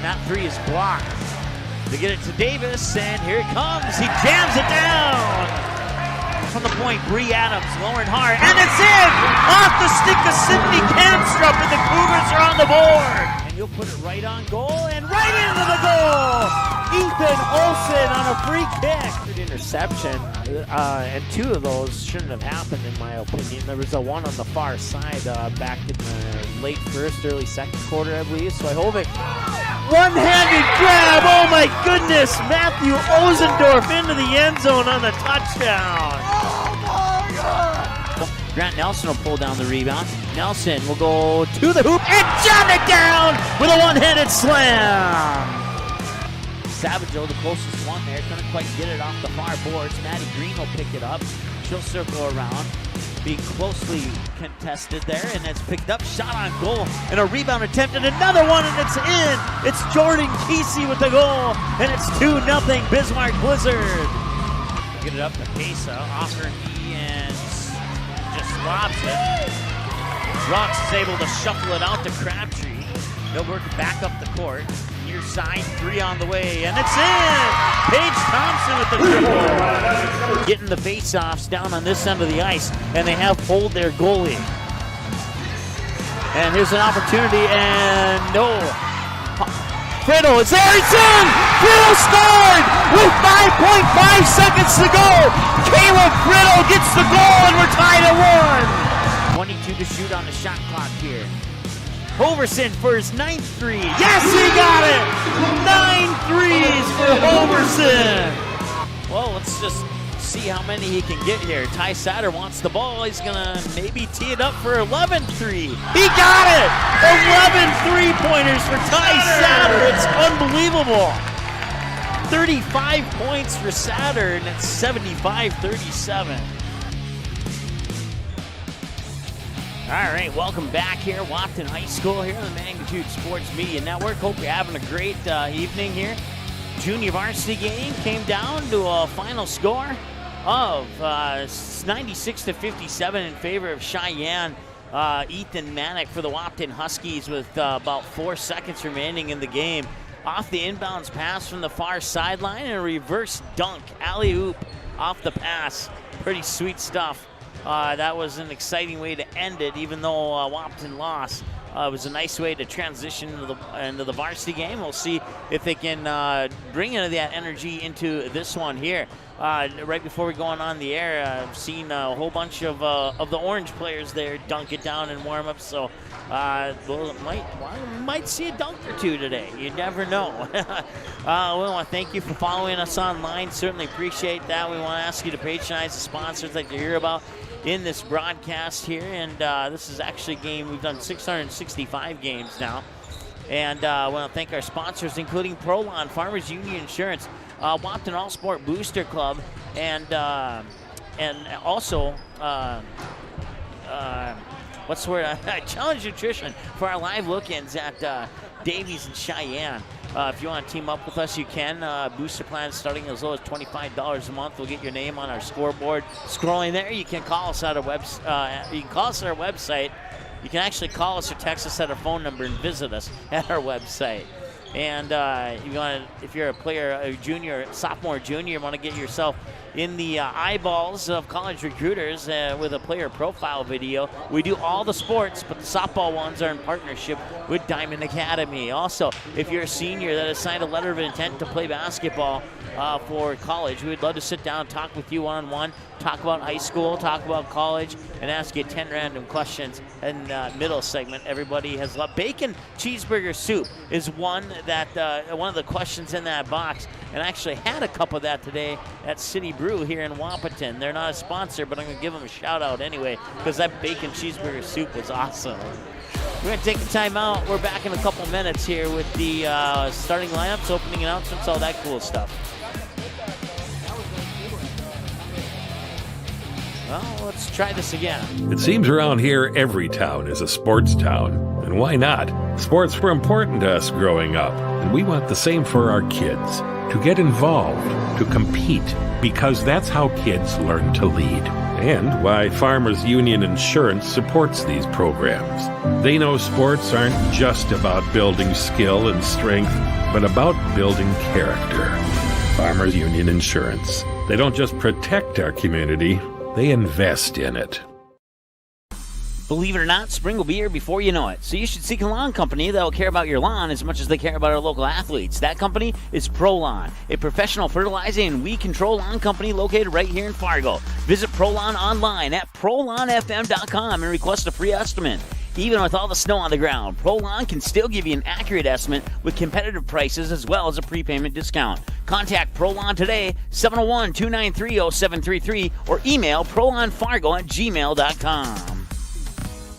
that three is blocked. They get it to Davis, and here it comes. He jams it down. From the point, Bree Adams, lowering hard, and it's in! Off the stick of Sydney Kamstrup, and the Cougars are on the board. And you'll put it right on goal, and right into the goal! Ethan Olsen on a free kick. Interception, and two of those shouldn't have happened in my opinion. There was a one on the far side back in the late first, early second quarter, I believe. So I hope it. One-handed grab, oh my goodness! Matthew Ozendorf into the end zone on the touchdown. Oh my God! Grant Nelson will pull down the rebound. Nelson will go to the hoop and jam it down with a one-handed slam. Savagel, the closest one there, couldn't quite get it off the far boards. Maddie Green will pick it up. She'll circle around. Being closely contested there, and it's picked up. Shot on goal, and a rebound attempt, and another one, and it's in. It's Jordan Kesey with the goal, and it's 2-0 Bismarck Blizzard. Get it up to Pesa, off her knee, and just lobs it. Rocks is able to shuffle it out to Crabtree. They'll work back up the court. Near side, three on the way, and it's in! Paige Thompson with the triple. Getting the face-offs down on this end of the ice, and they have pulled their goalie. And here's an opportunity, and no. Friddle is there, it's in! Friddle scored with 5.5 seconds to go! Caleb Friddle gets the goal, and we're tied at 1. 22 to shoot on the shot clock here. Hoverson for his 9th three. Yes, he got it! 9 threes for Hoverson. Well, let's just see how many he can get here. Ty Satter wants the ball. He's going to maybe tee it up for 11th three. He got it! 11 three-pointers for Ty Satter. It's unbelievable. 35 points for Satter, and it's 75-37. All right, welcome back here, Wahpeton High School here on the Magnitude Sports Media Network. Hope you're having a great evening here. Junior varsity game came down to a final score of 96-57 in favor of Sheyenne. Ethan Manick for the Wahpeton Huskies with about 4 seconds remaining in the game. Off the inbounds pass from the far sideline and a reverse dunk, alley-oop off the pass. Pretty sweet stuff. That was an exciting way to end it, even though Wahpeton lost. It was a nice way to transition into the varsity game. We'll see if they can bring that energy into this one here. Right before we go on the air, I've seen a whole bunch of the Orange players there dunk it down in warm-ups, so might see a dunk or two today. You never know. We want to thank you for following us online. Certainly appreciate that. We want to ask you to patronize the sponsors that you hear about in this broadcast here, and this is actually a game. We've done 665 games now, and I want to thank our sponsors, including Prolon, Farmers Union Insurance, Wahpeton All Sport Booster Club, and also what's the word? Challenge Nutrition for our live look-ins at Davies and Sheyenne. If you want to team up with us, you can. Booster plans starting as low as $25 a month. We'll get your name on our scoreboard. Scrolling there, you can call us at our website. You can actually call us or text us at our phone number and visit us at our website. And if you're a player, a junior, sophomore, junior, you want to get yourself in the eyeballs of college recruiters with a player profile video. We do all the sports, but the softball ones are in partnership with Diamond Academy. Also, if you're a senior that has signed a letter of intent to play basketball for college, we would love to sit down and talk with you one-on-one, talk about high school, talk about college, and ask you 10 random questions. And middle segment, everybody has loved. Bacon cheeseburger soup is one of the questions in that box, and I actually had a cup of that today at City Brew here in Wahpeton. They're not a sponsor, but I'm going to give them a shout out anyway, because that bacon cheeseburger soup was awesome. We're going to take a timeout. We're back in a couple minutes here with the starting lineups, opening announcements, all that cool stuff. Well, let's try this again. It seems around here every town is a sports town. And why not? Sports were important to us growing up, and we want the same for our kids. To get involved, to compete, because that's how kids learn to lead. and why Farmers Union Insurance supports these programs. They know sports aren't just about building skill and strength, but about building character. Farmers Union Insurance. They don't just protect our community, they invest in it. Believe it or not, spring will be here before you know it. So you should seek a lawn company that will care about your lawn as much as they care about our local athletes. That company is ProLawn, a professional fertilizing and weed control lawn company located right here in Fargo. Visit ProLawn online at ProLawnFM.com and request a free estimate. Even with all the snow on the ground, ProLawn can still give you an accurate estimate with competitive prices as well as a prepayment discount. Contact ProLawn today, 701-293-0733, or email ProLawnFargo@gmail.com.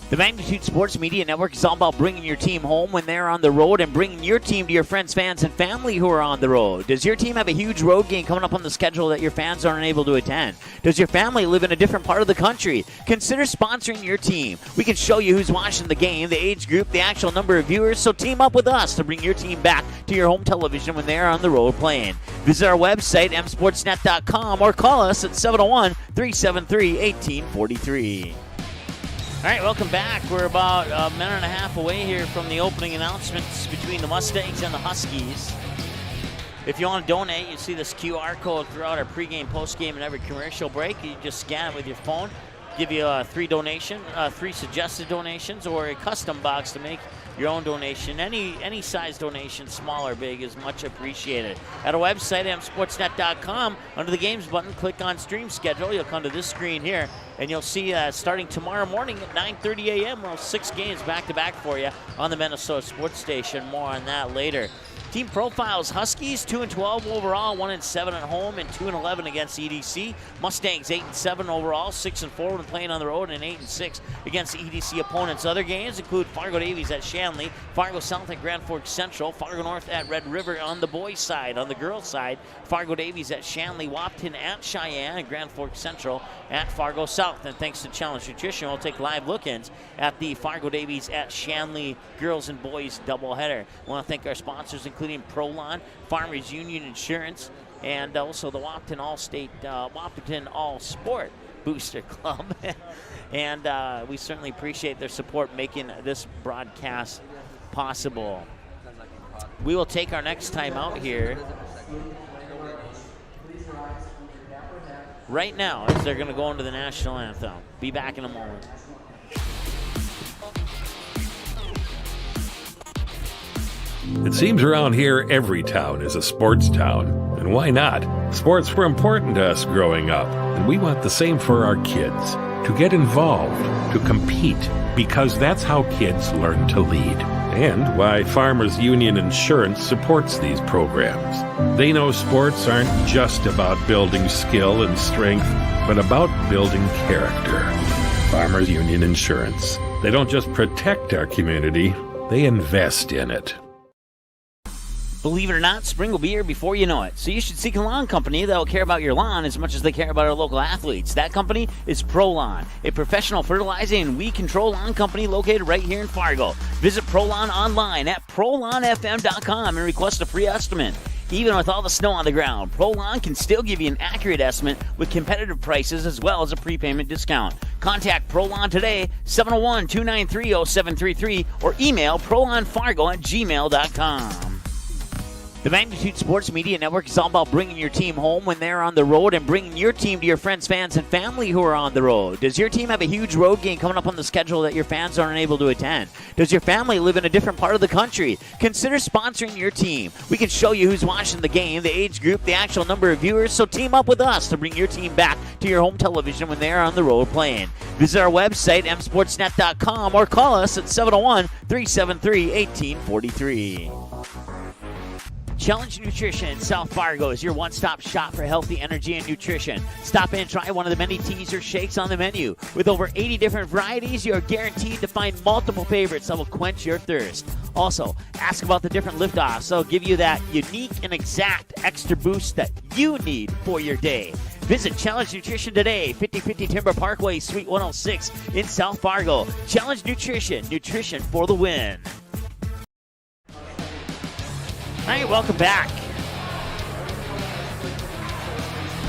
The Magnitude Sports Media Network is all about bringing your team home when they're on the road and bringing your team to your friends, fans, and family who are on the road. Does your team have a huge road game coming up on the schedule that your fans aren't able to attend? Does your family live in a different part of the country? Consider sponsoring your team. We can show you who's watching the game, the age group, the actual number of viewers, so team up with us to bring your team back to your home television when they're on the road playing. Visit our website, msportsnet.com, or call us at 701-373-1843. All right, welcome back. We're about a minute and a half away here from the opening announcements between the Mustangs and the Huskies. If you want to donate, you see this QR code throughout our pregame, postgame, and every commercial break. You just scan it with your phone. Give you three suggested donations, or a custom box to make your own donation. Any size donation, small or big, is much appreciated. At our website, msportsnet.com, under the games button, click on stream schedule. You'll come to this screen here, and you'll see starting tomorrow morning at 9:30 a.m., we'll have 6 games back-to-back for you on the Minnesota Sports Station. More on that later. Team profiles: Huskies 2-12 overall, 1-7 at home, and 2-11 against EDC. Mustangs 8-7 overall, 6-4 when playing on the road, and 8-6 against EDC opponents. Other games include Fargo Davies at Shanley, Fargo South at Grand Forks Central, Fargo North at Red River on the boys' side. On the girls' side, Fargo Davies at Shanley, Wahpeton at Sheyenne, and Grand Forks Central at Fargo South. And thanks to Challenge Nutrition, we'll take live look-ins at the Fargo Davies at Shanley girls and boys doubleheader. I want to thank our sponsors, including ProLawn, Farmers Union Insurance, and also the Wahpeton All Sport Booster Club. And we certainly appreciate their support making this broadcast possible. We will take our next time out here right now as they're going to go into the national anthem. Be back in a moment. It seems around here every town is a sports town. And why not? Sports were important to us growing up, and we want the same for our kids. To get involved, to compete, because that's how kids learn to lead. And why Farmers Union Insurance supports these programs. They know sports aren't just about building skill and strength, but about building character. Farmers Union Insurance. They don't just protect our community, they invest in it. Believe it or not, spring will be here before you know it. So you should seek a lawn company that will care about your lawn as much as they care about our local athletes. That company is ProLawn, a professional fertilizing and weed control lawn company located right here in Fargo. Visit ProLawn online at ProLawnFM.com and request a free estimate. Even with all the snow on the ground, ProLawn can still give you an accurate estimate with competitive prices as well as a prepayment discount. Contact ProLawn today, 701-293-0733, or email ProLawnFargo@gmail.com. The Magnitude Sports Media Network is all about bringing your team home when they're on the road and bringing your team to your friends, fans, and family who are on the road. Does your team have a huge road game coming up on the schedule that your fans aren't able to attend? Does your family live in a different part of the country? Consider sponsoring your team. We can show you who's watching the game, the age group, the actual number of viewers, so team up with us to bring your team back to your home television when they're on the road playing. Visit our website, msportsnet.com, or call us at 701-373-1843. Challenge Nutrition in South Fargo is your one-stop shop for healthy energy and nutrition. Stop in and try one of the many teas or shakes on the menu. With over 80 different varieties, you are guaranteed to find multiple favorites that will quench your thirst. Also, ask about the different liftoffs. They'll give you that unique and exact extra boost that you need for your day. Visit Challenge Nutrition today, 5050 Timber Parkway, Suite 106 in South Fargo. Challenge Nutrition, nutrition for the win. All right, welcome back.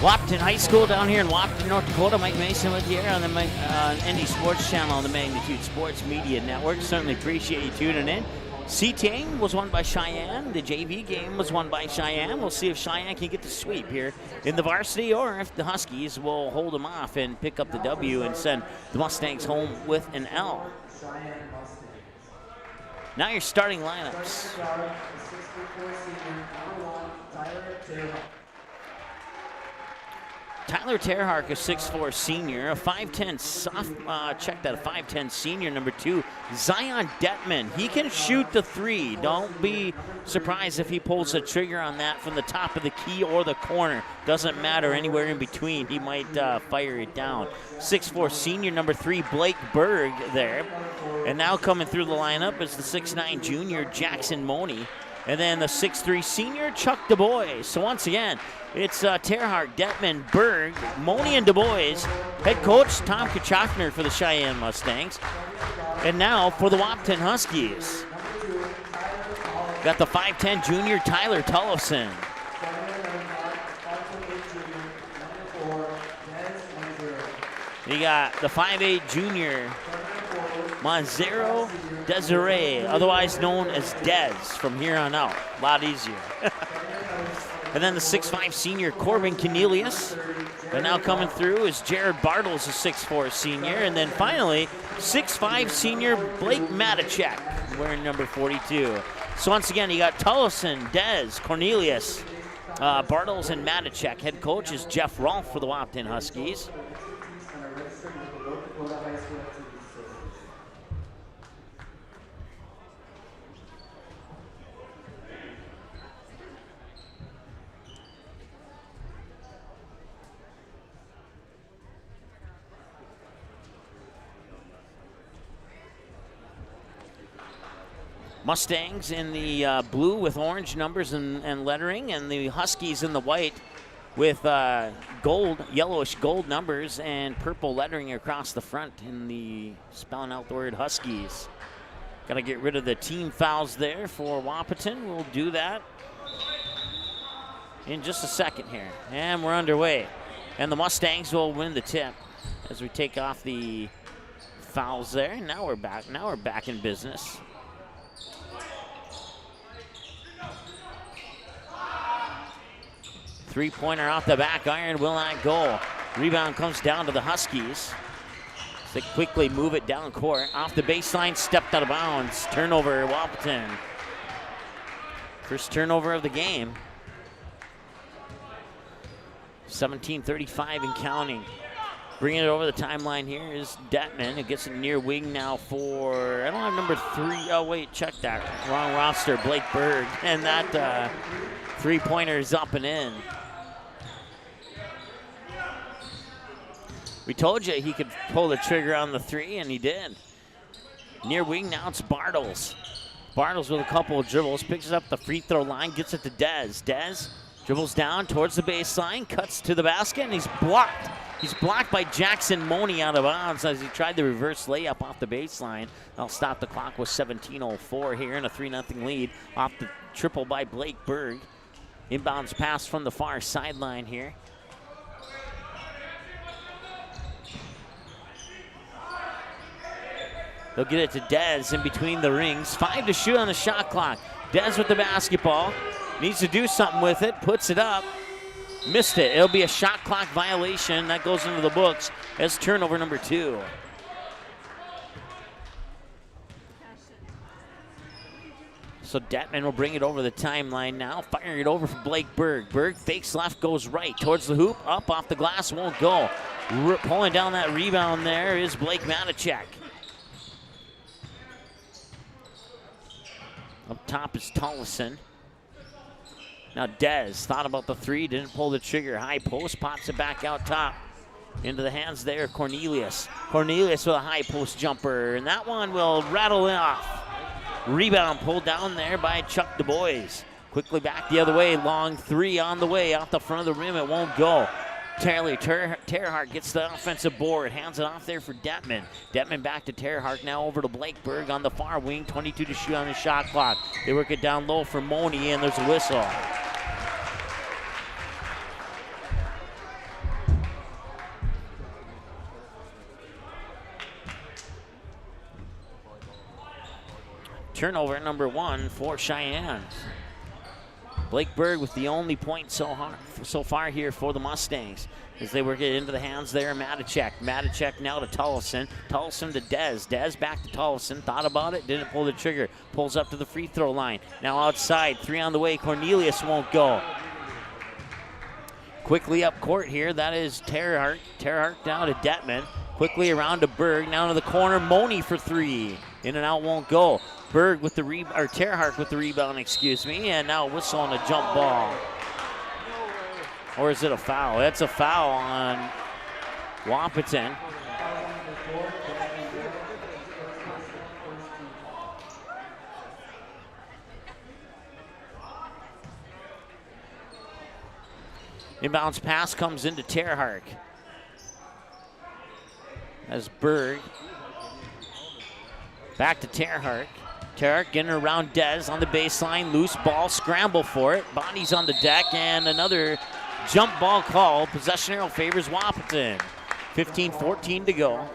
Wahpeton High School down here in Wahpeton, North Dakota. Mike Mason with you here on the ND Sports Channel on the Magnitude Sports Media Network. Certainly appreciate you tuning in. CTA was won by Sheyenne. The JV game was won by Sheyenne. We'll see if Sheyenne can get the sweep here in the varsity or if the Huskies will hold them off and pick up the W and send the Mustangs home with an L. Now your starting lineups. Tyler Terhark, a 6'4 senior, a 5'10 check that, a 5'10 senior, number 2. Zion Detman, he can shoot the 3. Don't be surprised if he pulls the trigger on that from the top of the key or the corner. Doesn't matter, anywhere in between, he might fire it down. 6'4 senior, number 3, Blake Berg there. And now coming through the lineup is the 6'9 junior, Jackson Money. And then the 6'3 senior, Chuck DuBois. So once again, it's Terhark, Detman, Berg, Money, and DuBois. Head coach Tom Kachachner for the Sheyenne Mustangs. And now for the Wahpeton Huskies. Got the 5'10 junior, Tyler Tullifson. You got the 5'8 junior, Monzero Desiree, otherwise known as Dez from here on out. A lot easier. And then the 6'5 senior, Corbin Cornelius. And now coming through is Jared Bartles, a 6'4 senior. And then finally, 6'5 senior, Blake Matichek, wearing number 42. So once again, you got Tullison, Dez, Cornelius, Bartles, and Matichek. Head coach is Jeff Rolfe for the Wahpeton Huskies. Mustangs in the blue with orange numbers and lettering, and the Huskies in the white with gold, yellowish gold numbers and purple lettering across the front in the spelling out the word Huskies. Got to get rid of the team fouls there for Wahpeton. We'll do that in just a second here. And we're underway. And the Mustangs will win the tip as we take off the fouls there. Now we're back. Now we're back in business. Three-pointer off the back iron will not go. Rebound comes down to the Huskies. They quickly move it down court. Off the baseline, stepped out of bounds. Turnover, Wahpeton. First turnover of the game. 17:35 and counting. Bringing it over the timeline here is Detman, who gets it near wing now for, I don't have number 3. Oh, wait, check that. Wrong roster, Blake Berg. And that three-pointer is up and in. We told you he could pull the trigger on the 3, and he did. Near wing now, it's Bartles. Bartles with a couple of dribbles, picks up the free throw line, gets it to Dez. Dez dribbles down towards the baseline, cuts to the basket, and he's blocked. He's blocked by Jackson Money out of bounds as he tried the reverse layup off the baseline. I'll stop the clock with 17:04 here and a 3-0 lead off the triple by Blake Berg. Inbounds pass from the far sideline here. They'll get it to Dez in between the rings. 5 to shoot on the shot clock. Dez with the basketball. Needs to do something with it. Puts it up. Missed it. It'll be a shot clock violation. That goes into the books as turnover number 2. So Detman will bring it over the timeline now. Firing it over for Blake Berg. Berg fakes left, goes right towards the hoop. Up off the glass, won't go. Pulling down that rebound there is Blake Matichek. Up top is Tullison. Now Dez thought about the 3, didn't pull the trigger. High post, pops it back out top. Into the hands there, Cornelius. Cornelius with a high post jumper, and that one will rattle off. Rebound pulled down there by Chuck DuBois. Quickly back the other way, long 3 on the way, off the front of the rim, it won't go. Terhark gets the offensive board, hands it off there for Detman. Detman back to Terhark, now over to Blake Berg on the far wing, 22 to shoot on the shot clock. They work it down low for Money, and there's a whistle. Turnover number 1 for Cheyenne. Blake Berg with the only point so far here for the Mustangs as they work it into the hands there. Matacek. Matacek now to Tollefson. Tollefson to Dez. Dez back to Tollefson. Thought about it. Didn't pull the trigger. Pulls up to the free throw line. Now outside. 3 on the way. Cornelius won't go. Quickly up court here. That is Terhart. Terhart down to Detman. Quickly around to Berg. Now to the corner. Money for 3. In and out won't go. Berg with the Terhart with the rebound, excuse me, and now a whistle on a jump ball. Or is it a foul? That's a foul on Wahpeton. Inbounds pass comes into Terhart. As Berg back to Terhart. Terhart getting around Dez on the baseline. Loose ball, scramble for it. Bodies on the deck, and another jump ball call. Possession arrow favors Wahpeton. 15-14 to go.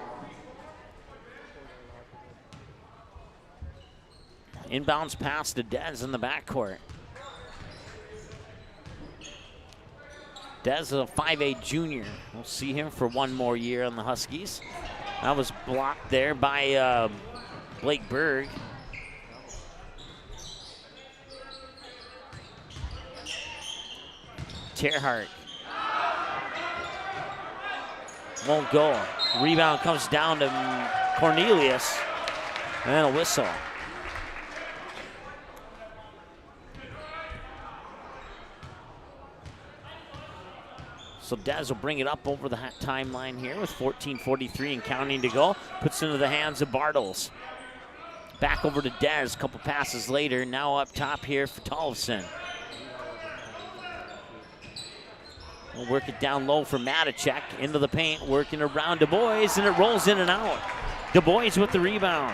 Inbounds pass to Dez in the backcourt. Dez is a 5'8" junior. We'll see him for one more year on the Huskies. That was blocked there by Blake Berg. Terhart won't go. Rebound comes down to Cornelius, and then a whistle. So Dez will bring it up over the timeline here with 14:43 and counting to go. Puts it into the hands of Bartles. Back over to Dez, a couple passes later. Now up top here for Tollefson. We'll work it down low for Matacek. Into the paint, working around Du Bois, and it rolls in and out. Du Bois with the rebound.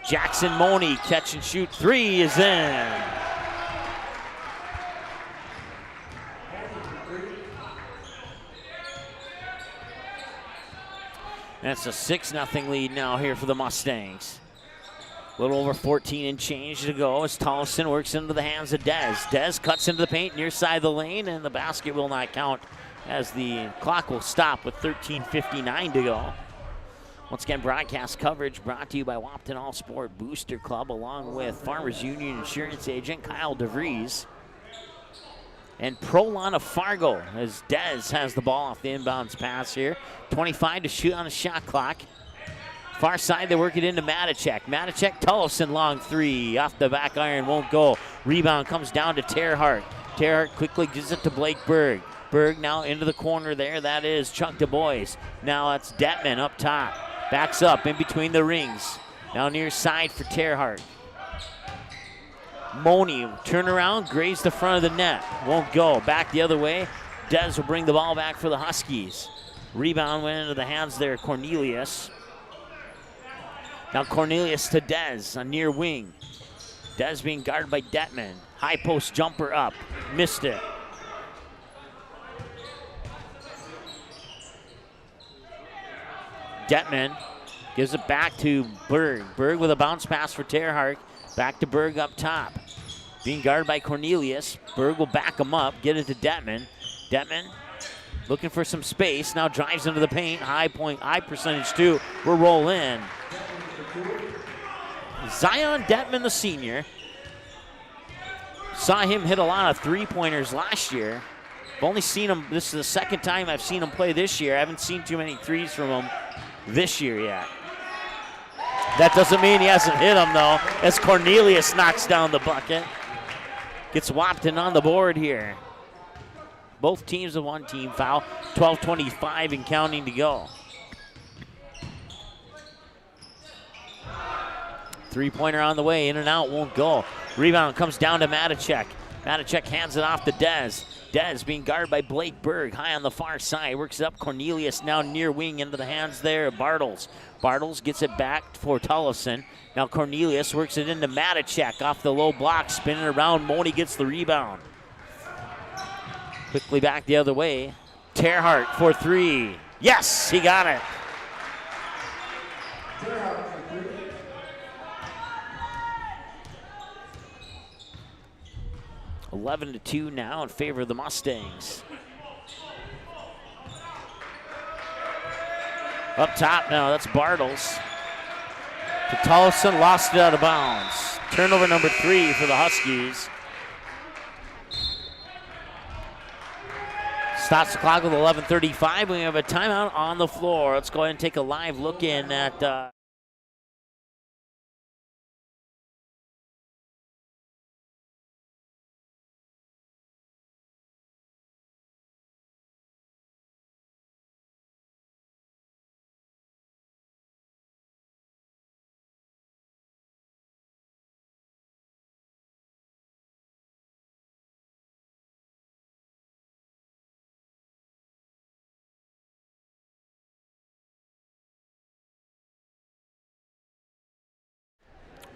Jackson Money, catch and shoot 3 is in. That's a 6-0 lead now here for the Mustangs. A little over 14 and change to go as Tollefson works into the hands of Dez. Dez cuts into the paint near side of the lane, and the basket will not count as the clock will stop with 13:59 to go. Once again, broadcast coverage brought to you by Wahpeton All Sport Booster Club, along with Farmers Union Insurance Agent Kyle DeVries. And Prolon of Fargo as Dez has the ball off the inbounds pass here. 25 to shoot on the shot clock. Far side, they work it into Matacek. Matacek, Tollefson, long 3. Off the back iron, won't go. Rebound comes down to Terhart. Terhart quickly gives it to Blake Berg. Berg now into the corner there. That is Chuck Du Bois. Now that's Detman up top. Backs up in between the rings. Now near side for Terhart. Money, turn around, graze the front of the net. Won't go. Back the other way. Dez will bring the ball back for the Huskies. Rebound went into the hands there, Cornelius. Now Cornelius to Dez, a near wing. Dez being guarded by Detman. High post jumper up. Missed it. Detman gives it back to Berg. Berg with a bounce pass for Terhart. Back to Berg up top. Being guarded by Cornelius. Berg will back him up, get it to Detman. Detman looking for some space. Now drives into the paint. High percentage 2. We'll roll in. Zion Detman, the senior. Saw him hit a lot of three-pointers last year. I've only seen him, this is the second time I've seen him play this year. I haven't seen too many threes from him this year yet. That doesn't mean he hasn't hit them, though, as Cornelius knocks down the bucket. Gets Wahpeton on the board here. Both teams with one team foul. 12:25 and counting to go. Three-pointer on the way, in and out, won't go. Rebound comes down to Matacek. Matacek hands it off to Dez. Dez being guarded by Blake Berg, high on the far side. Works it up, Cornelius now near wing into the hands there of Bartles. Bartles gets it back for Tollefson. Now Cornelius works it into Matacek off the low block, spinning around. Money gets the rebound. Quickly back the other way. Terhart for 3. Yes, he got it. 11-2 now in favor of the Mustangs. Up top now, that's Bartles. Tollefson lost it out of bounds. Turnover number 3 for the Huskies. Stops the clock with 11:35. We have a timeout on the floor. Let's go ahead and take a live look in at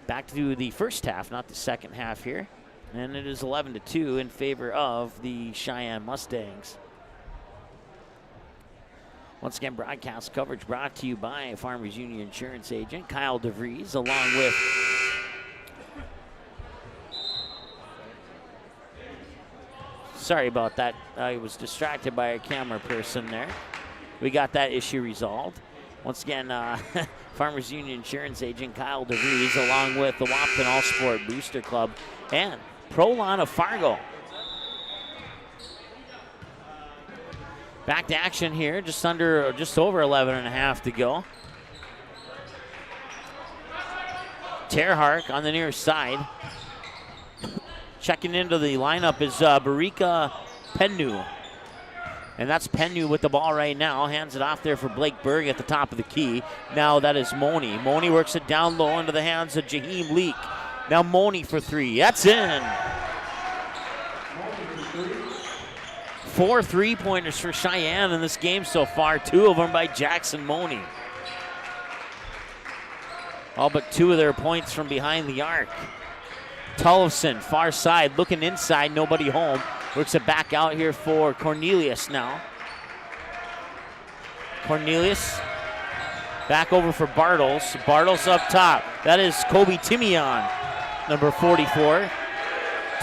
back to the first half, not the second half here. And it is 11-2 in favor of the Sheyenne Mustangs. Once again, broadcast coverage brought to you by Farmers Union Insurance Agent Kyle DeVries, along with sorry about that. I was distracted by a camera person there. We got that issue resolved. Once again, Farmers Union Insurance Agent Kyle DeVries, along with the Wahpeton All-Sport Booster Club and Prolon of Fargo. Back to action here, just over 11 and a half to go. Terhark on the near side. Checking into the lineup is Barika Pennu. And that's Pennu with the ball right now. Hands it off there for Blake Berg at the top of the key. Now that is Moni. Moni works it down low into the hands of Jaheim Leak. Now Moni for 3. That's in. 4 3-pointers for Sheyenne in this game so far. 2 of them by Jackson Moni. All but 2 of their points from behind the arc. Tollefson, far side, looking inside, nobody home. Works it back out here for Cornelius now. Cornelius back over for Bartles. Bartles up top. That is Kobe Timian, number 44.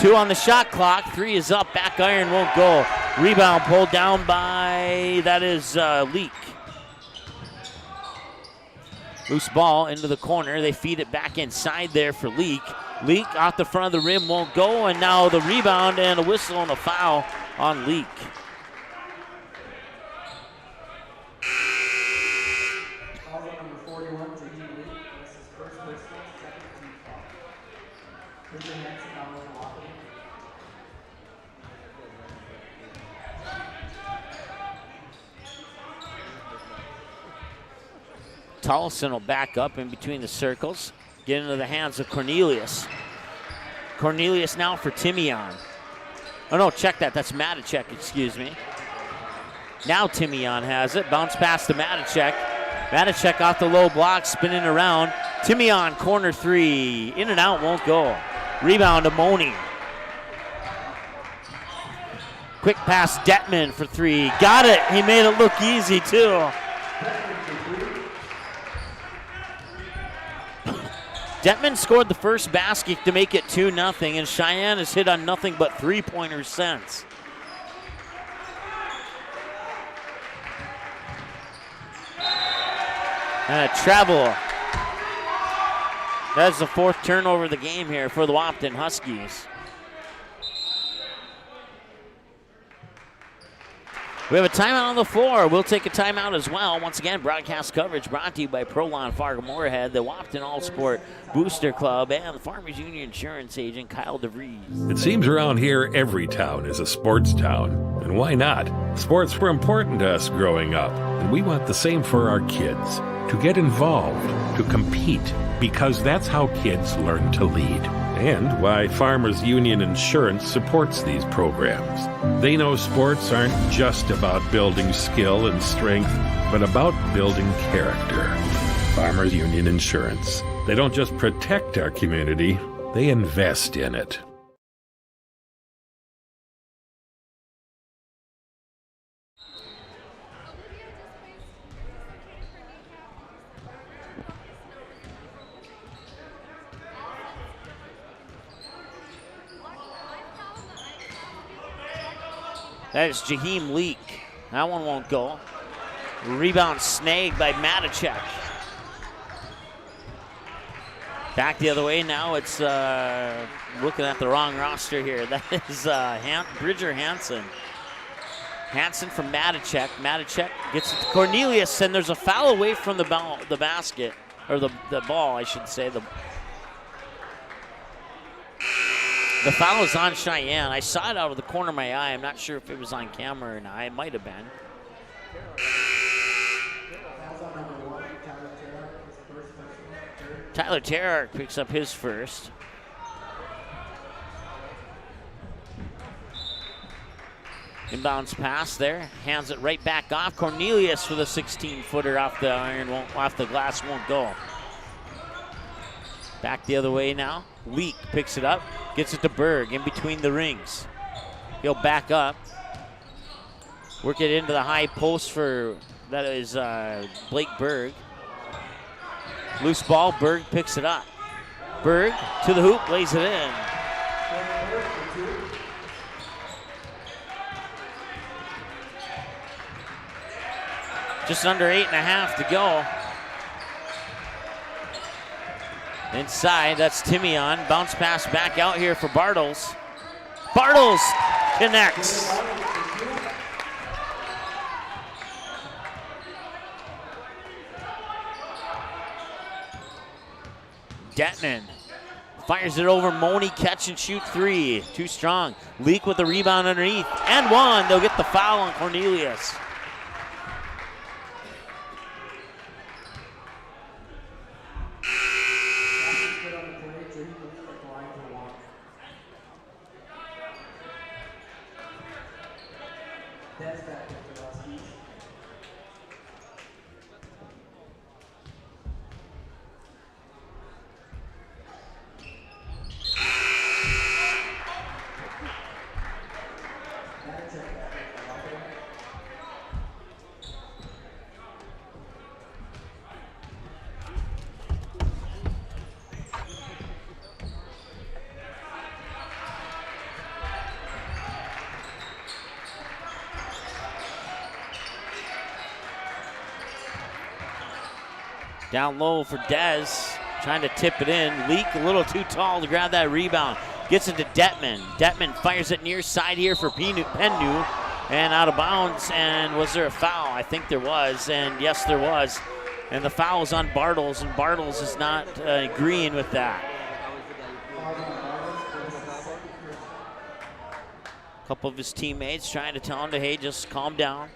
2 on the shot clock. 3 is up. Back iron won't go. Rebound pulled down by, that is Leak. Loose ball into the corner. They feed it back inside there for Leak. Leak off the front of the rim won't go, and now the rebound and a whistle and a foul on Leak. Foul number 41, Jaheim Leak. This is first whistle, second team foul. Mr. Hanson down with the Wahpeton. Tollefson will back up in between the circles. Get into the hands of Cornelius. Cornelius now for Timian. Oh no, check that. That's Matacek, excuse me. Now Timian has it. Bounce pass to Matacek. Matacek off the low block, spinning around. Timian, corner 3. In and out, won't go. Rebound to Moni. Quick pass, Detman for 3. Got it. He made it look easy too. Detman scored the first basket to make it 2-0, and Sheyenne has hit on nothing but 3-pointers since. And a travel. That's the 4th turnover of the game here for the Wahpeton Huskies. We have a timeout on the floor. We'll take a timeout as well. Once again, broadcast coverage brought to you by Prolon Fargo Moorhead, the Wahpeton All-Sport Booster Club, and the Farmers Union Insurance Agent Kyle DeVries. It seems around here every town is a sports town. And why not? Sports were important to us growing up, and we want the same for our kids. To get involved, to compete, because that's how kids learn to lead. And why Farmers Union Insurance supports these programs. They know sports aren't just about building skill and strength, but about building character. Farmers Union Insurance. They don't just protect our community, they invest in it. That is Jaheim Leak. That one won't go. Rebound snagged by Matacek. Back the other way now. It's looking at the wrong roster here. That is Bridger Hansen. Hansen from Matacek. Matacek gets it to Cornelius, and there's a foul away from the basket, or the ball, I should say. The foul is on Cheyenne. I saw it out of the corner of my eye. I'm not sure if it was on camera or not. It might have been. Tyler Terrark picks up his first. Inbounds pass there, hands it right back off. Cornelius with a 16-footer off the iron, off the glass, won't go. Back the other way now. Leak picks it up, gets it to Berg in between the rings. He'll back up, work it into the high post for, that is Blake Berg. Loose ball, Berg picks it up. Berg to the hoop, lays it in. Just under 8.5 to go. Inside, that's Timion. Bounce pass back out here for Bartles. Bartles connects. Detman fires it over Moni, catch and shoot three. Too strong. Leak with the rebound underneath. And one. They'll get the foul on Cornelius. Down low for Dez, trying to tip it in. Leak a little too tall to grab that rebound. Gets it to Detman. Detman fires it near side here for Pennu, and out of bounds. And was there a foul? I think there was, and yes, there was. And the foul was on Bartles, and Bartles is not agreeing with that. A couple of his teammates trying to tell him to, hey, just calm down.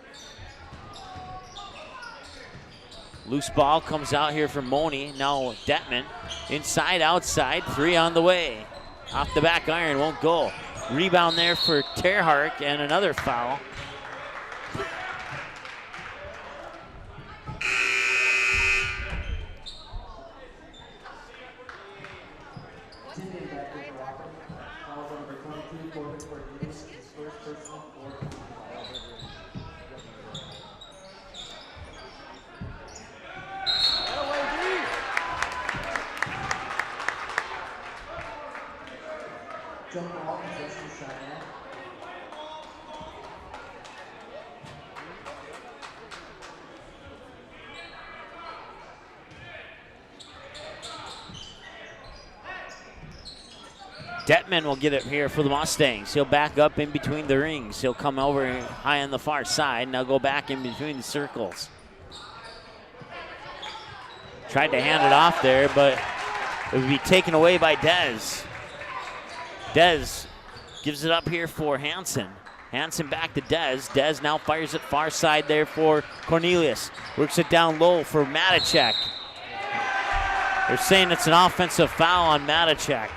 Loose ball comes out here from Moni. Now Detman. Inside, outside. Three on the way. Off the back iron, won't go. Rebound there for Terhark and another foul. Detman will get it here for the Mustangs. He'll back up in between the rings. He'll come over high on the far side, and they'll go back in between the circles. Tried to hand it off there, but it would be taken away by Dez. Dez gives it up here for Hansen. Hansen back to Dez. Dez now fires it far side there for Cornelius. Works it down low for Matacek. They're saying it's an offensive foul on Matacek.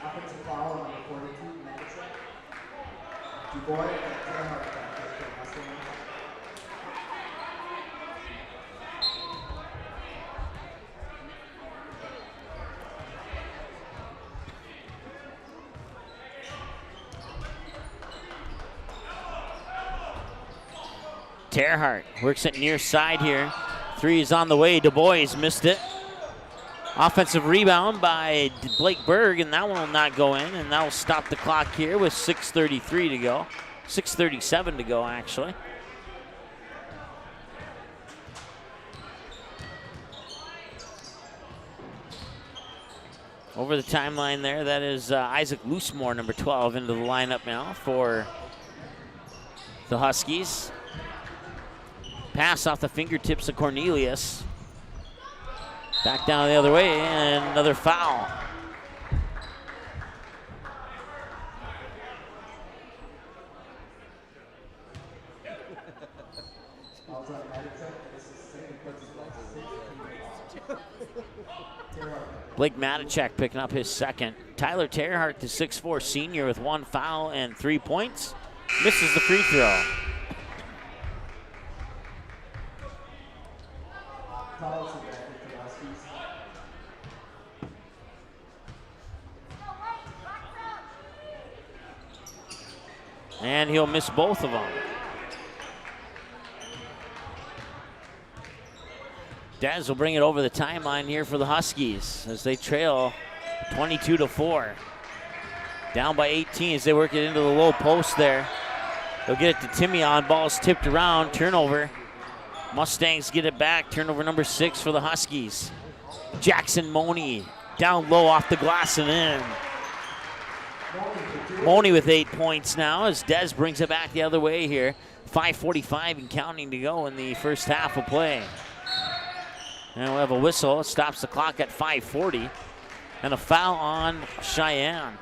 Offensive foul on number 42, Matacek. DuBois and Terhark back there for Mustangs. Terhark works it near side here. Three is on the way. DuBois missed it. Offensive rebound by Blake Berg, and that one will not go in, and that will stop the clock here with 6:33 to go. 6:37 to go, actually. Over the timeline there, that is Isaac Loosemore, number 12, into the lineup now for the Huskies. Pass off the fingertips of Cornelius. Back down the other way, and another foul. Blake Matichak picking up his second. Tyler Terhart, the 6'4" senior, with 1 foul and 3 points. Misses the free throw. And he'll miss both of them. Dez will bring it over the timeline here for the Huskies as they trail 22-4. Down by 18 as they work it into the low post there. They'll get it to Timian. Ball's tipped around. Turnover. Mustangs get it back. Turnover number 6 for the Huskies. Jackson Money down low off the glass and in. Money with 8 points now as Dez brings it back the other way here. 5:45 and counting to go in the first half of play. And we'll have a whistle. It stops the clock at 5:40. And a foul on Cheyenne.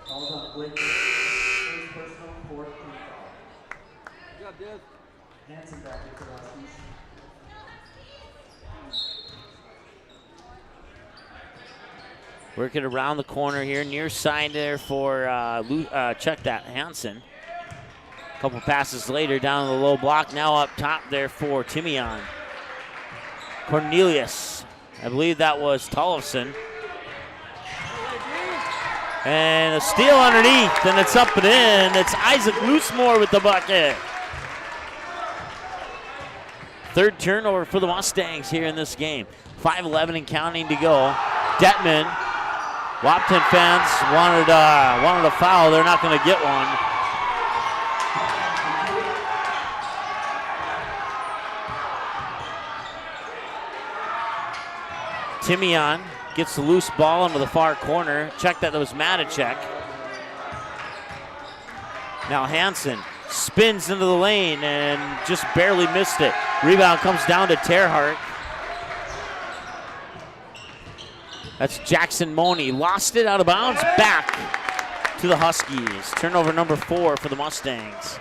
Good job, Dez. Hanson back into the Huskies. Working around the corner here, near side there for check that, Hanson. A couple passes later, down the low block, now up top there for Timian. Cornelius, I believe that was Tollefson. And a steal underneath, and it's up and in. It's Isaac Loosemore with the bucket. Third turnover for the Mustangs here in this game. 5:11 and counting to go. Detman. Wahpeton fans wanted a foul. They're not going to get one. Timian gets the loose ball into the far corner. Check that was Matichak. Now Hanson spins into the lane and just barely missed it. Rebound comes down to Terhart. That's Jackson Money. Lost it out of bounds. Back to the Huskies. Turnover number 4 for the Mustangs.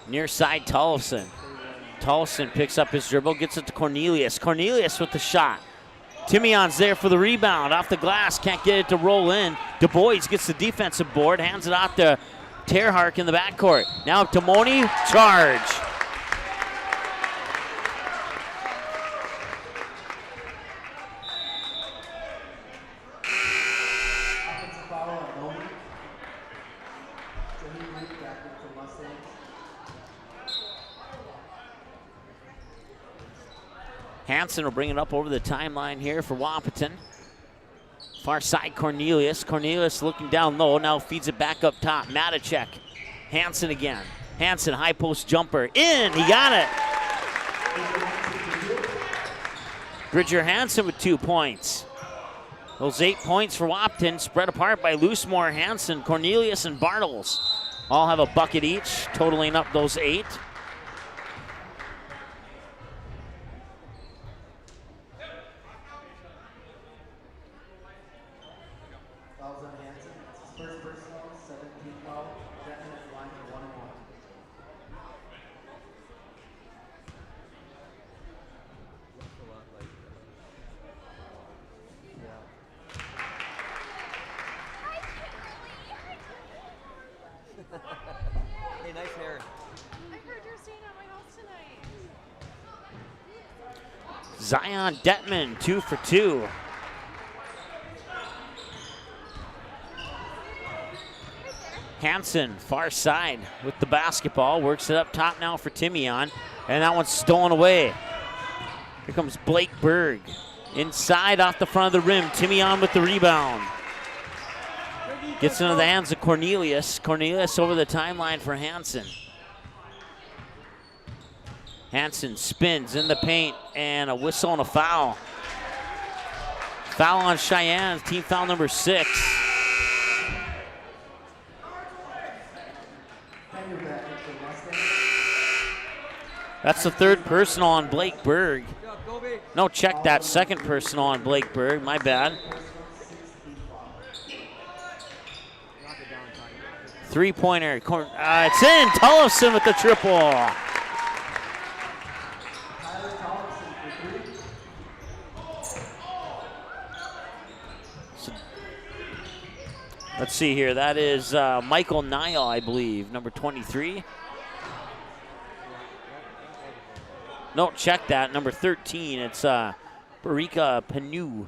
Near side, Tollefson. Tollefson picks up his dribble, gets it to Cornelius. Cornelius with the shot. Timian's there for the rebound. Off the glass, can't get it to roll in. Du Bois gets the defensive board, hands it off to Terhart in the backcourt. Now up to Money, charge. Hanson will bring it up over the timeline here for Wahpeton. Far side, Cornelius. Cornelius looking down low, now feeds it back up top. Matichak. Hanson again. Hanson, high post jumper. In, he got it. Bridger Hanson with 2 points. Those 8 points for Wahpeton spread apart by Loosemore, Hanson, Cornelius, and Bartles. All have a bucket each, totaling up those 8. Hey, nice hair. I heard you're staying at my house tonight. Zion Detman, 2 for 2. Hansen, far side with the basketball, works it up top now for Timian, and that one's stolen away. Here comes Blake Berg. Inside off the front of the rim, Timian with the rebound. Gets into the hands of Cornelius. Cornelius over the timeline for Hansen. Hansen spins in the paint, and a whistle and a foul. Foul on Cheyenne, team foul number 6. That's the third personal on Blake Berg. No, check that, second personal on Blake Berg, my bad. Three-pointer, it's in, Tollefson with the triple. Let's see here, that is Michael Niall, I believe, number 23. No, check that, number 13, it's Barika Panu.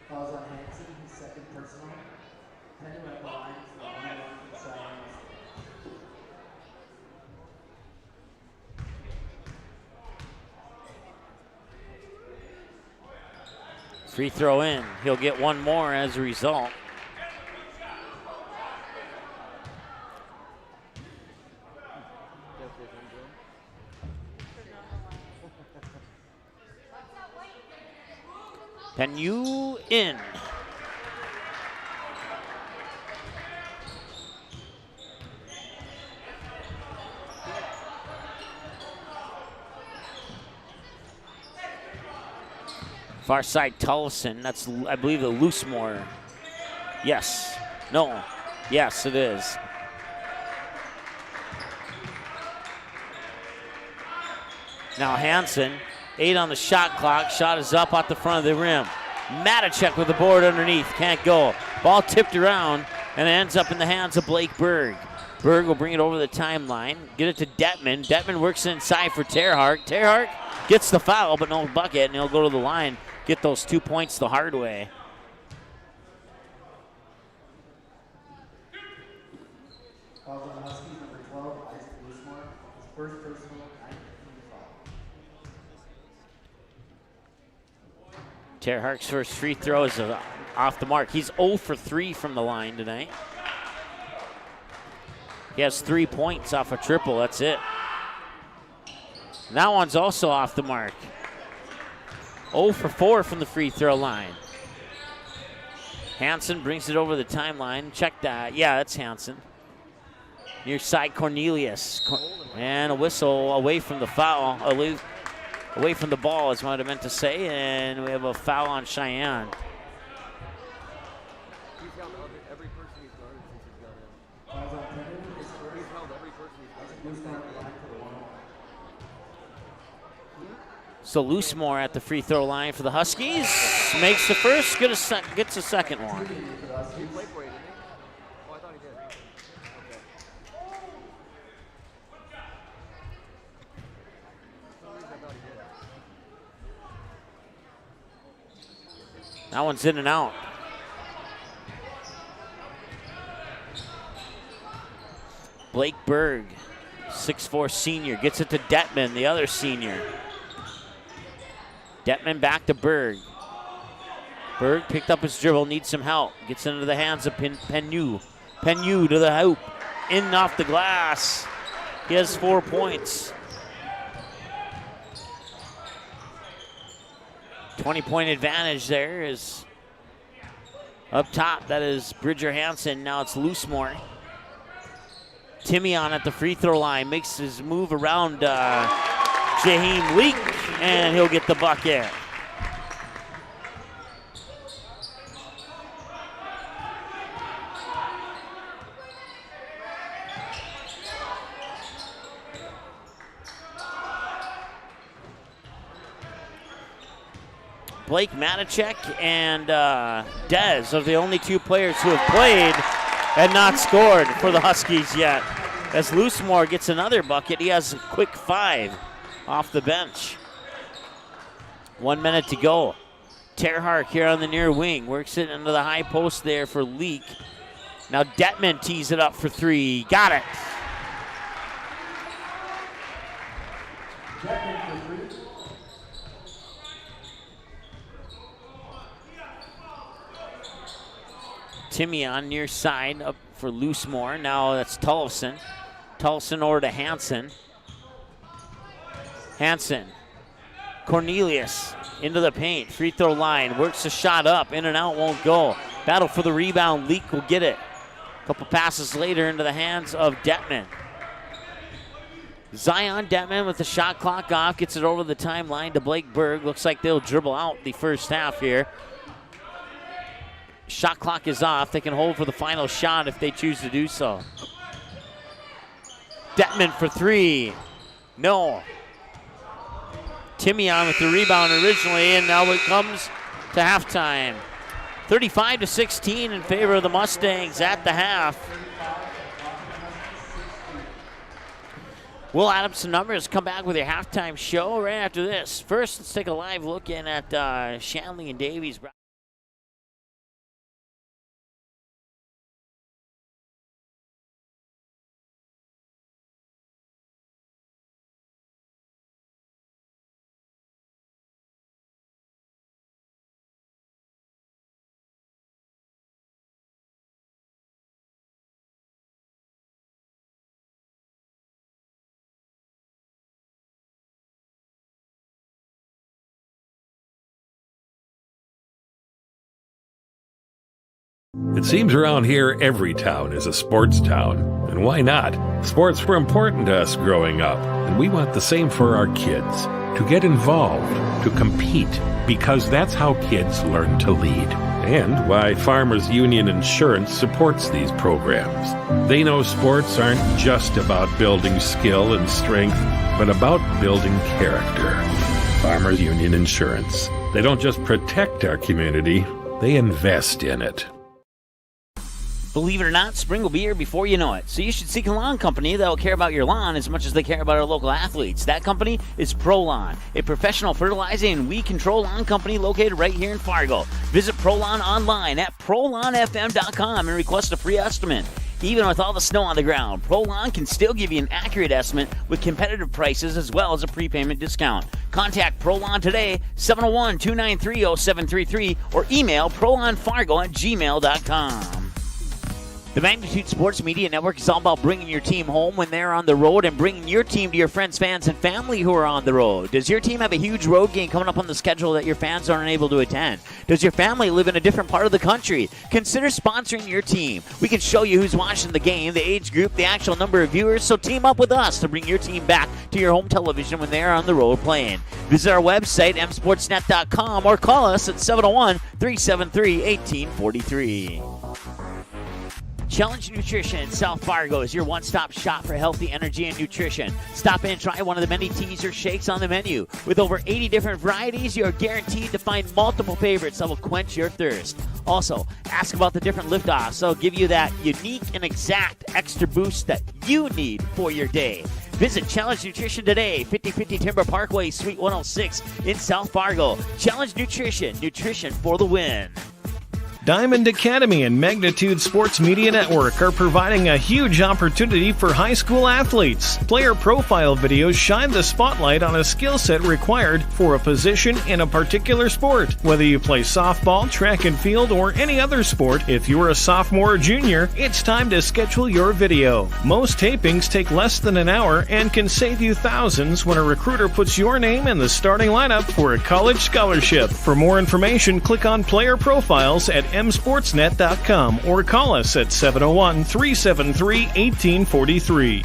Fouls on Hansen, his second personal. Penu at the line for 1-1 for Cheyenne. Free throw in. He'll get one more as a result. Penu in. Far side Tollefson, that's I believe the Loosemore. Yes, no, yes it is. Now Hansen, 8 on the shot clock, shot is up off the front of the rim. Matacek with the board underneath, can't go. Ball tipped around and it ends up in the hands of Blake Berg. Berg will bring it over the timeline, get it to Detman. Detman works inside for Terhart. Terhart gets the foul but no bucket and he'll go to the line. Get those 2 points the hard way. Fouls on the Huskies, number 12, Isaac Loosemore. His first personal, 9th foul. Terhart's first free throw is off the mark. He's 0 for 3 from the line tonight. He has 3 points off a triple, that's it. And that one's also off the mark. 0 for 4 from the free throw line. Hansen brings it over the timeline. Check that. Yeah, that's Hansen. Near side Cornelius. And a whistle away from the foul. Away from the ball is what I meant to say. And we have a foul on Cheyenne. He's held every person he's guarded since he's got in. Fouls on Penu, his first. He's held every person he's guarded. Loosemore at the line for the 1-1. So Loosemore at the free throw line for the Huskies. Makes the first, gets the second one. He played for you, didn't he? Oh, I thought he did. Okay. For some reason I thought he did. That one's in and out. Blake Berg, 6'4" senior, gets it to Detman, the other senior. Detman back to Berg. Berg picked up his dribble, needs some help. Gets into the hands of Penu. Penu to the hoop, in off the glass. He has 4 points. 20-point advantage there is up top. That is Bridger Hansen. Now it's Loosemore. Timian at the free throw line makes his move around Jaheim Leak, and he'll get the bucket. Blake Matacek and Dez are the only 2 players who have played and not scored for the Huskies yet. As Loosemore gets another bucket, he has a quick 5 off the bench. 1 minute to go. Terhark here on the near wing. Works it into the high post there for Leak. Now Detman tees it up for 3. Got it. Timmy on near side up for Loosemore. Now that's Tullifson. Tullifson over to Hansen. Hansen. Cornelius into the paint. Free throw line. Works the shot up. In and out, won't go. Battle for the rebound. Leak will get it. A couple passes later into the hands of Detman. Zion Detman with the shot clock off. Gets it over the timeline to Blake Berg. Looks like they'll dribble out the first half here. Shot clock is off. They can hold for the final shot if they choose to do so. Detman for 3. No. Timmy on with the rebound originally, and now it comes to halftime. 35-16 in favor of the Mustangs at the half. We'll add up some numbers, come back with your halftime show right after this. First, let's take a live look in at Shanley and Davies. It seems around here every town is a sports town. And why not? Sports were important to us growing up, and we want the same for our kids. To get involved, to compete, because that's how kids learn to lead. And why Farmers Union Insurance supports these programs. They know sports aren't just about building skill and strength, but about building character. Farmers Union Insurance. They don't just protect our community, they invest in it. Believe it or not, spring will be here before you know it. So you should seek a lawn company that will care about your lawn as much as they care about our local athletes. That company is ProLawn, a professional fertilizing and weed control lawn company located right here in Fargo. Visit ProLawn online at ProLawnFM.com and request a free estimate. Even with all the snow on the ground, ProLawn can still give you an accurate estimate with competitive prices as well as a prepayment discount. Contact ProLawn today, 701-293-0733, or email ProLawnFargo@gmail.com. The Magnitude Sports Media Network is all about bringing your team home when they're on the road and bringing your team to your friends, fans, and family who are on the road. Does your team have a huge road game coming up on the schedule that your fans aren't able to attend? Does your family live in a different part of the country? Consider sponsoring your team. We can show you who's watching the game, the age group, the actual number of viewers, so team up with us to bring your team back to your home television when they're on the road playing. Visit our website, msportsnet.com, or call us at 701-373-1843. Challenge Nutrition in South Fargo is your one-stop shop for healthy energy and nutrition. Stop in and try one of the many teas or shakes on the menu. With over 80 different varieties, you are guaranteed to find multiple favorites that will quench your thirst. Also, ask about the different liftoffs. They'll give you that unique and exact extra boost that you need for your day. Visit Challenge Nutrition today, 5050 Timber Parkway, Suite 106 in South Fargo. Challenge Nutrition, nutrition for the win. Diamond Academy and Magnitude Sports Media Network are providing a huge opportunity for high school athletes. Player profile videos shine the spotlight on a skill set required for a position in a particular sport. Whether you play softball, track and field, or any other sport, if you're a sophomore or junior, it's time to schedule your video. Most tapings take less than an hour and can save you thousands when a recruiter puts your name in the starting lineup for a college scholarship. For more information, click on Player Profiles at msportsnet.com or call us at 701-373-1843.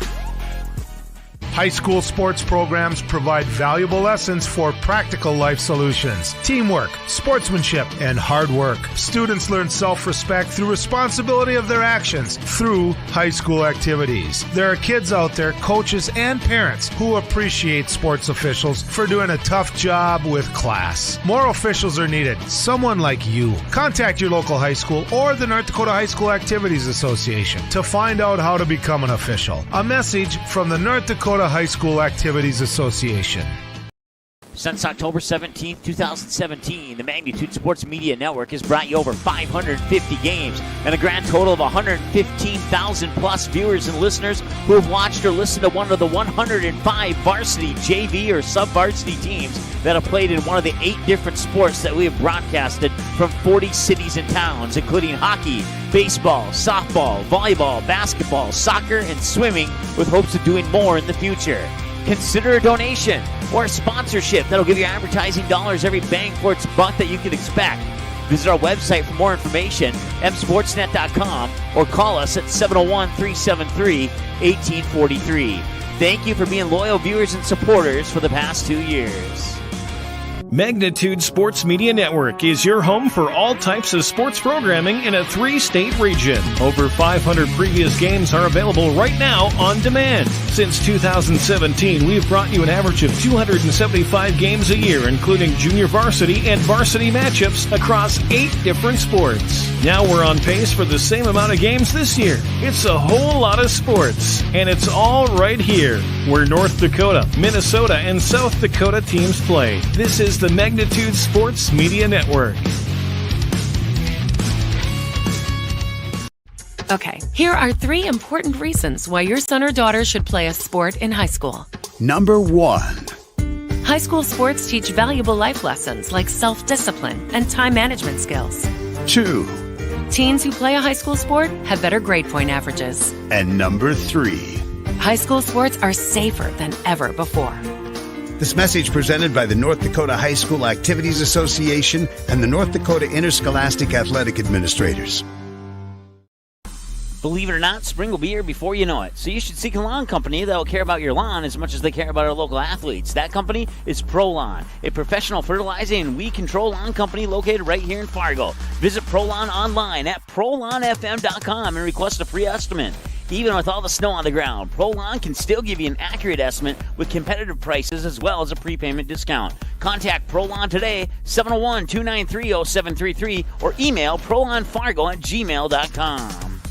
High school sports programs provide valuable lessons for practical life solutions, teamwork, sportsmanship, and hard work. Students learn self-respect through responsibility of their actions through high school activities. There are kids out there, coaches and parents, who appreciate sports officials for doing a tough job with class. More officials are needed. Someone like you. Contact your local high school or the North Dakota High School Activities Association to find out how to become an official. A message from the North Dakota High School Activities Association. Since October 17, 2017, the Magnitude Sports Media Network has brought you over 550 games and a grand total of 115,000 plus viewers and listeners who have watched or listened to one of the 105 varsity, JV, or sub-varsity teams that have played in one of the 8 different sports that we have broadcasted from 40 cities and towns, including hockey, baseball, softball, volleyball, basketball, soccer, and swimming, with hopes of doing more in the future. Consider a donation or a sponsorship that'll give you advertising dollars every bang for its buck that you can expect. Visit our website for more information, msportsnet.com, or call us at 701-373-1843. Thank you for being loyal viewers and supporters for the past 2 years. Magnitude Sports Media Network is your home for all types of sports programming in a 3-state region. Over 500 previous games are available right now on demand. Since 2017, we've brought you an average of 275 games a year, including junior varsity and varsity matchups across 8 different sports. Now we're on pace for the same amount of games this year. It's a whole lot of sports, and it's all right here, where North Dakota, Minnesota, and South Dakota teams play. This is the Magnitude Sports Media Network. Okay, here are 3 important reasons why your son or daughter should play a sport in high school. Number 1. High school sports teach valuable life lessons like self-discipline and time management skills. 2. Teens who play a high school sport have better grade point averages. And number 3. High school sports are safer than ever before. This message presented by the North Dakota High School Activities Association and the North Dakota Interscholastic Athletic Administrators. Believe it or not, spring will be here before you know it. So you should seek a lawn company that will care about your lawn as much as they care about our local athletes. That company is ProLawn, a professional fertilizing and weed control lawn company located right here in Fargo. Visit ProLawn online at prolawnfm.com and request a free estimate. Even with all the snow on the ground, ProLawn can still give you an accurate estimate with competitive prices as well as a prepayment discount. Contact ProLawn today, 701-293-0733, or email prolawnfargo@gmail.com.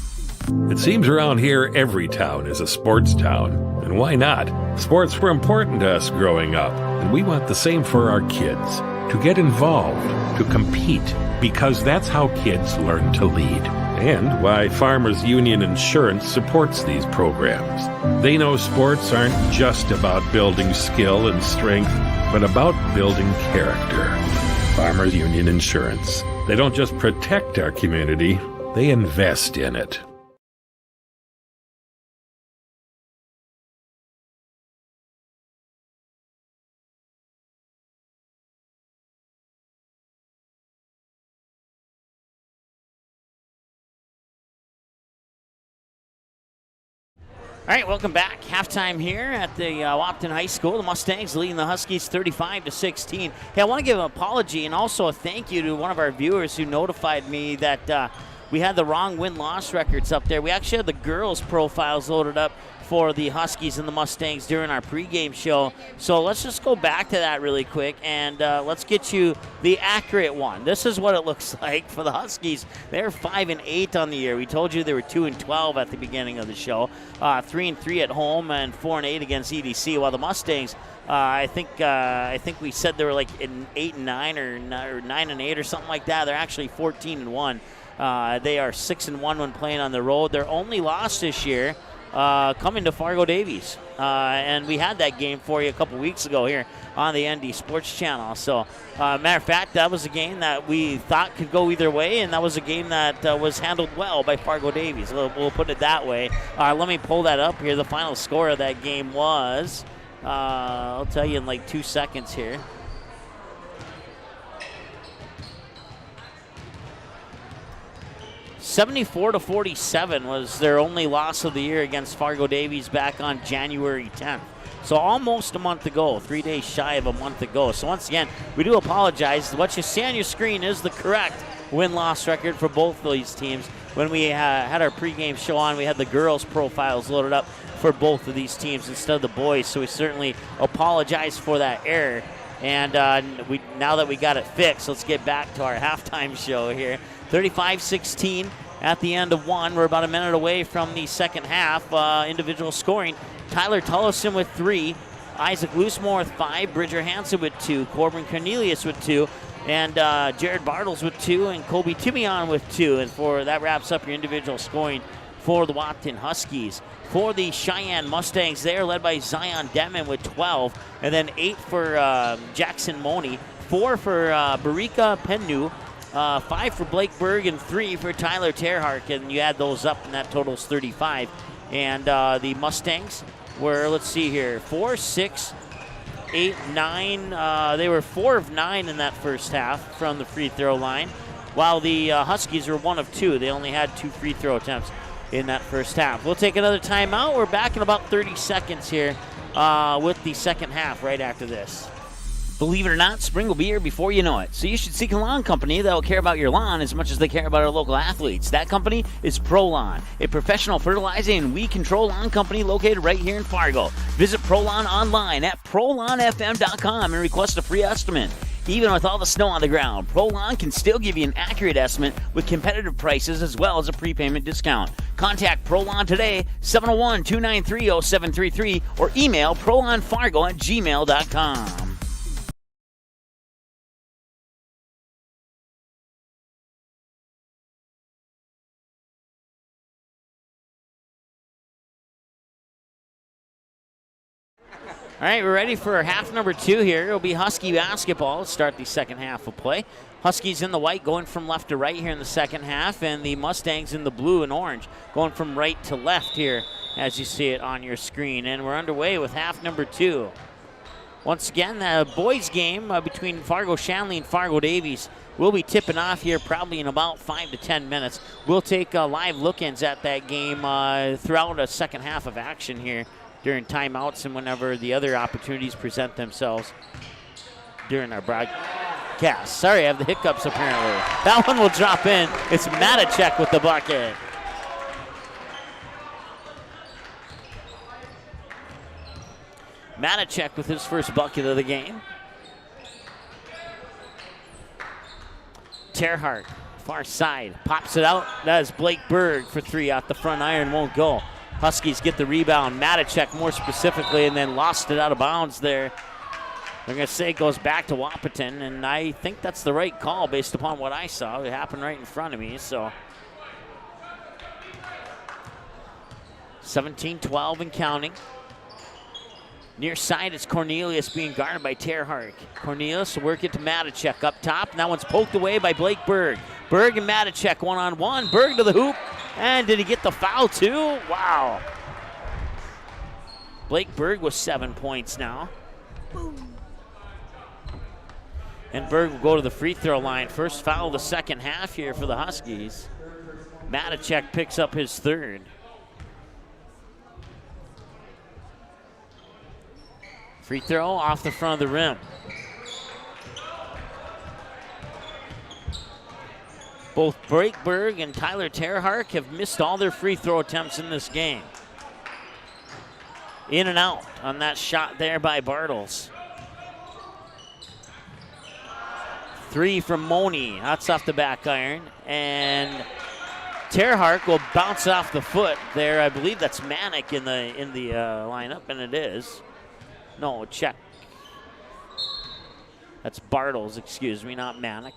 It seems around here every town is a sports town. And why not? Sports were important to us growing up, and we want the same for our kids. To get involved, to compete, because that's how kids learn to lead. And why Farmers Union Insurance supports these programs. They know sports aren't just about building skill and strength, but about building character. Farmers Union Insurance. They don't just protect our community, they invest in it. All right, welcome back. Halftime here at the Wahpeton High School. The Mustangs leading the Huskies 35-16. Hey, I want to give an apology and also a thank you to one of our viewers who notified me that we had the wrong win-loss records up there. We actually had the girls' profiles loaded up for the Huskies and the Mustangs during our pregame show. So let's just go back to that really quick and let's get you the accurate one. This is what it looks like for the Huskies. They're 5-8 on the year. We told you they were 2-12 at the beginning of the show. 3-3 at home and 4-8 against EDC. While the Mustangs, I think we said they were like 8-9 or 9-8 or something like that. They're actually 14-1. They are 6-1 when playing on the road. Their only loss this year coming to Fargo Davies. And we had that game for you a couple weeks ago here on the ND Sports Channel. So, matter of fact, that was a game that we thought could go either way, and that was a game that was handled well by Fargo Davies. We'll put it that way. Let me pull that up here. The final score of that game was, I'll tell you in like 2 seconds here. (74-47) was their only loss of the year against Fargo Davies back on January 10th. So almost a month ago, 3 days shy of a month ago. So once again, we do apologize. What you see on your screen is the correct win-loss record for both these teams. When we had our pregame show on, we had the girls' profiles loaded up for both of these teams instead of the boys. So we certainly apologize for that error. And now that we got it fixed, let's get back to our halftime show here. 35-16 at the end of one. We're about a minute away from the second half. Individual scoring. Tyler Tullison with 3. Isaac Loosemore with 5. Bridger Hansen with 2. Corbin Cornelius with 2. And Jared Bartles with 2. And Kobe Timion with 2. And that wraps up your individual scoring for the Wahpeton Huskies. For the Sheyenne Mustangs, they are led by Zion Detman with 12. And then 8 for Jackson Money. 4 for Barika Pennu. 5 for Blake Berg and 3 for Tyler Terhark. And you add those up, and that totals 35. And the Mustangs were, let's see here, 4, 6, 8, 9. They were 4 of 9 in that first half from the free throw line, while the Huskies were 1 of 2. They only had 2 free throw attempts in that first half. We'll take another timeout. We're back in about 30 seconds here with the second half right after this. Believe it or not, spring will be here before you know it. So you should seek a lawn company that will care about your lawn as much as they care about our local athletes. That company is ProLawn, a professional fertilizing and weed control lawn company located right here in Fargo. Visit ProLawn online at ProLawnFM.com and request a free estimate. Even with all the snow on the ground, ProLawn can still give you an accurate estimate with competitive prices as well as a prepayment discount. Contact ProLawn today, 701-293-0733, or email ProLawnFargo@gmail.com. All right, we're ready for half number 2 here. It'll be Husky basketball to start the second half of play. Huskies in the white going from left to right here in the second half, and the Mustangs in the blue and orange going from right to left here as you see it on your screen. And we're underway with half number 2. Once again, the boys game between Fargo Shanley and Fargo Davies will be tipping off here probably in about 5 to 10 minutes. We'll take live look-ins at that game throughout a second half of action here during timeouts and whenever the other opportunities present themselves during our broadcast. Sorry, I have the hiccups apparently. That one will drop in. It's Matacek with the bucket. Matacek with his first bucket of the game. Terhardt, far side, pops it out. That is Blake Berg for 3 out the front iron, won't go. Huskies get the rebound. Matacek more specifically, and then lost it out of bounds there. They're going to say it goes back to Wahpeton, and I think that's the right call based upon what I saw. It happened right in front of me, so. 17-12 and counting. Near side is Cornelius being guarded by Terhardt. Cornelius will work it to Matacek up top, and that one's poked away by Blake Berg. Berg and Matacek one-on-one. Berg to the hoop. And did he get the foul too? Wow. Blake Berg with 7 points now. And Berg will go to the free throw line. First foul of the second half here for the Huskies. Matacek picks up his 3rd. Free throw off the front of the rim. Both Blake Berg and Tyler Terhardt have missed all their free throw attempts in this game. In and out on that shot there by Bartles. 3 from Money. That's off the back iron. And Terhardt will bounce off the foot there. I believe that's Manick in the lineup, and it is. No, check. That's Bartles, excuse me, not Manick.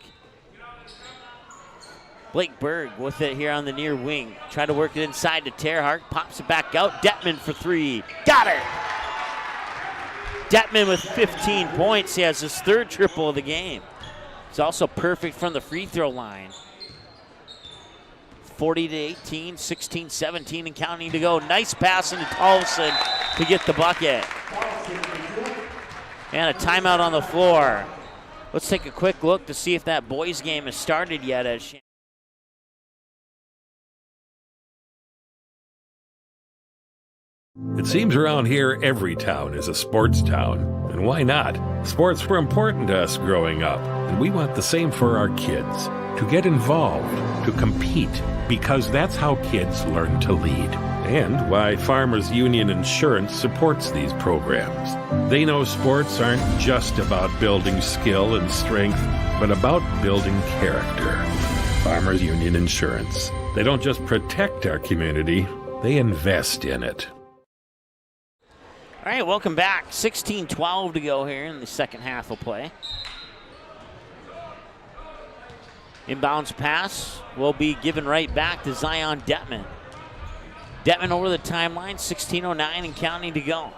Blake Berg with it here on the near wing. Try to work it inside to Terhardt. Pops it back out. Detman for 3. Got it! Detman with 15 points. He has his 3rd triple of the game. He's also perfect from the free throw line. 40-18, 16-17 and counting to go. Nice pass into Tolson to get the bucket. And a timeout on the floor. Let's take a quick look to see if that boys game has started yet as It seems around here every town is a sports town. And why not? Sports were important to us growing up, and we want the same for our kids. To get involved, to compete, because that's how kids learn to lead. And why Farmers Union Insurance supports these programs. They know sports aren't just about building skill and strength, but about building character. Farmers Union Insurance. They don't just protect our community, they invest in it. All right, welcome back. 16-12 to go here in the second half of play. Inbounds pass will be given right back to Zion Detman. Detman over the timeline, 16:09 and counting to go.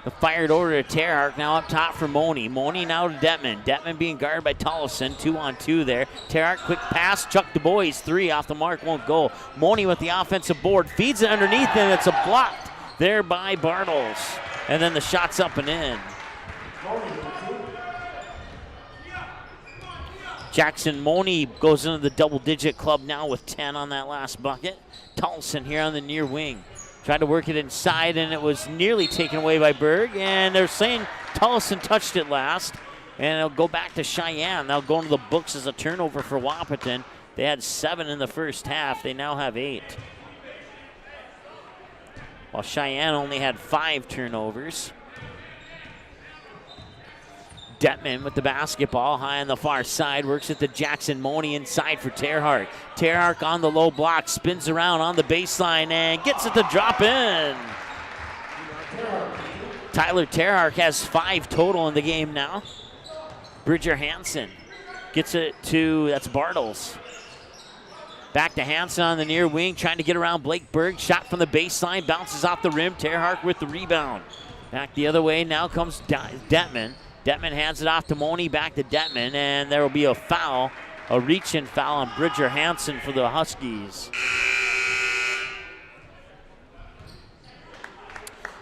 The fired over to Terhark, now up top for Money. Money now to Detman. Detman being guarded by Tollefson, 2-on-2 there. Terhark, quick pass, Chuck Du Bois, 3 off the mark, won't go. Money with the offensive board, feeds it underneath, and it's a blocked there by Bartles. And then the shot's up and in. Jackson Money goes into the double-digit club now with 10 on that last bucket. Tollefson here on the near wing. Tried to work it inside, and it was nearly taken away by Berg. And they're saying Tollefson touched it last. And it'll go back to Cheyenne. They'll go into the books as a turnover for Wahpeton. They had 7 in the first half. They now have 8. While Cheyenne only had 5 turnovers. Detman with the basketball high on the far side, works it to Jackson Money inside for Terhark. Terhark on the low block, spins around on the baseline and gets it to drop in. Tyler Terhark has 5 total in the game now. Bridger Hansen gets it to, that's Bartles. Back to Hansen on the near wing, trying to get around Blake Berg. Shot from the baseline, bounces off the rim. Terhark with the rebound. Back the other way, now comes Detman. Detman hands it off to Money, back to Detman, and there will be a foul, a reach-in foul on Bridger Hansen for the Huskies.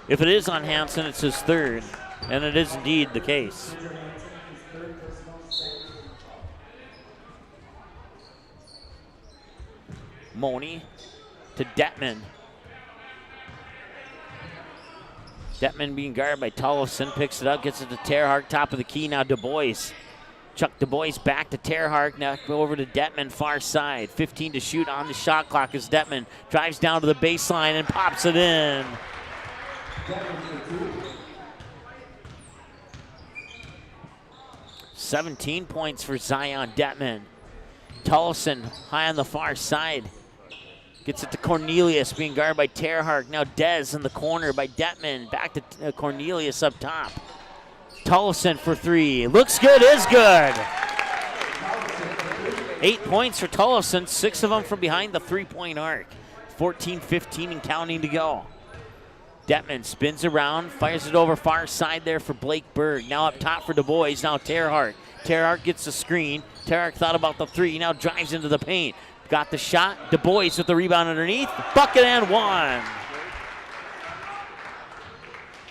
If it is on Hansen, it's his 3rd, and it is indeed the case. Money to Detman. Detman being guarded by Tollefson, picks it up, gets it to Terhark, top of the key, now Du Bois. Chuck Du Bois back to Terhark, now go over to Detman, far side. 15 to shoot on the shot clock as Detman drives down to the baseline and pops it in. $17 points for Zion Detman. Tollefson high on the far side. Gets it to Cornelius, being guarded by Terhark. Now Dez in the corner by Detman. Back to Cornelius up top. Tollefson for 3. Looks good, is good. 8 points for Tollefson, 6 of them from behind the three-point arc. 14-15 and counting to go. Detman spins around, fires it over far side there for Blake Berg. Now up top for Du Bois, now Terhark. Terhark gets the screen. Terhark thought about the 3, now drives into the paint. Got the shot. Du Bois with the rebound underneath. Bucket and 1.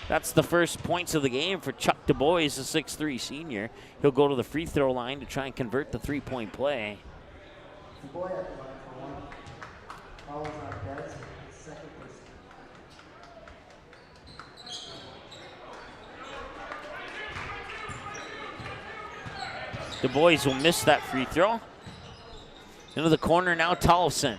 That's the first points of the game for Chuck Du Bois, the 6'3 senior. He'll go to the free throw line to try and convert the 3-point play. Du Bois at the line for 1. Fouls on Dez, second person. Du Bois will miss that free throw. Into the corner now, Tollefson.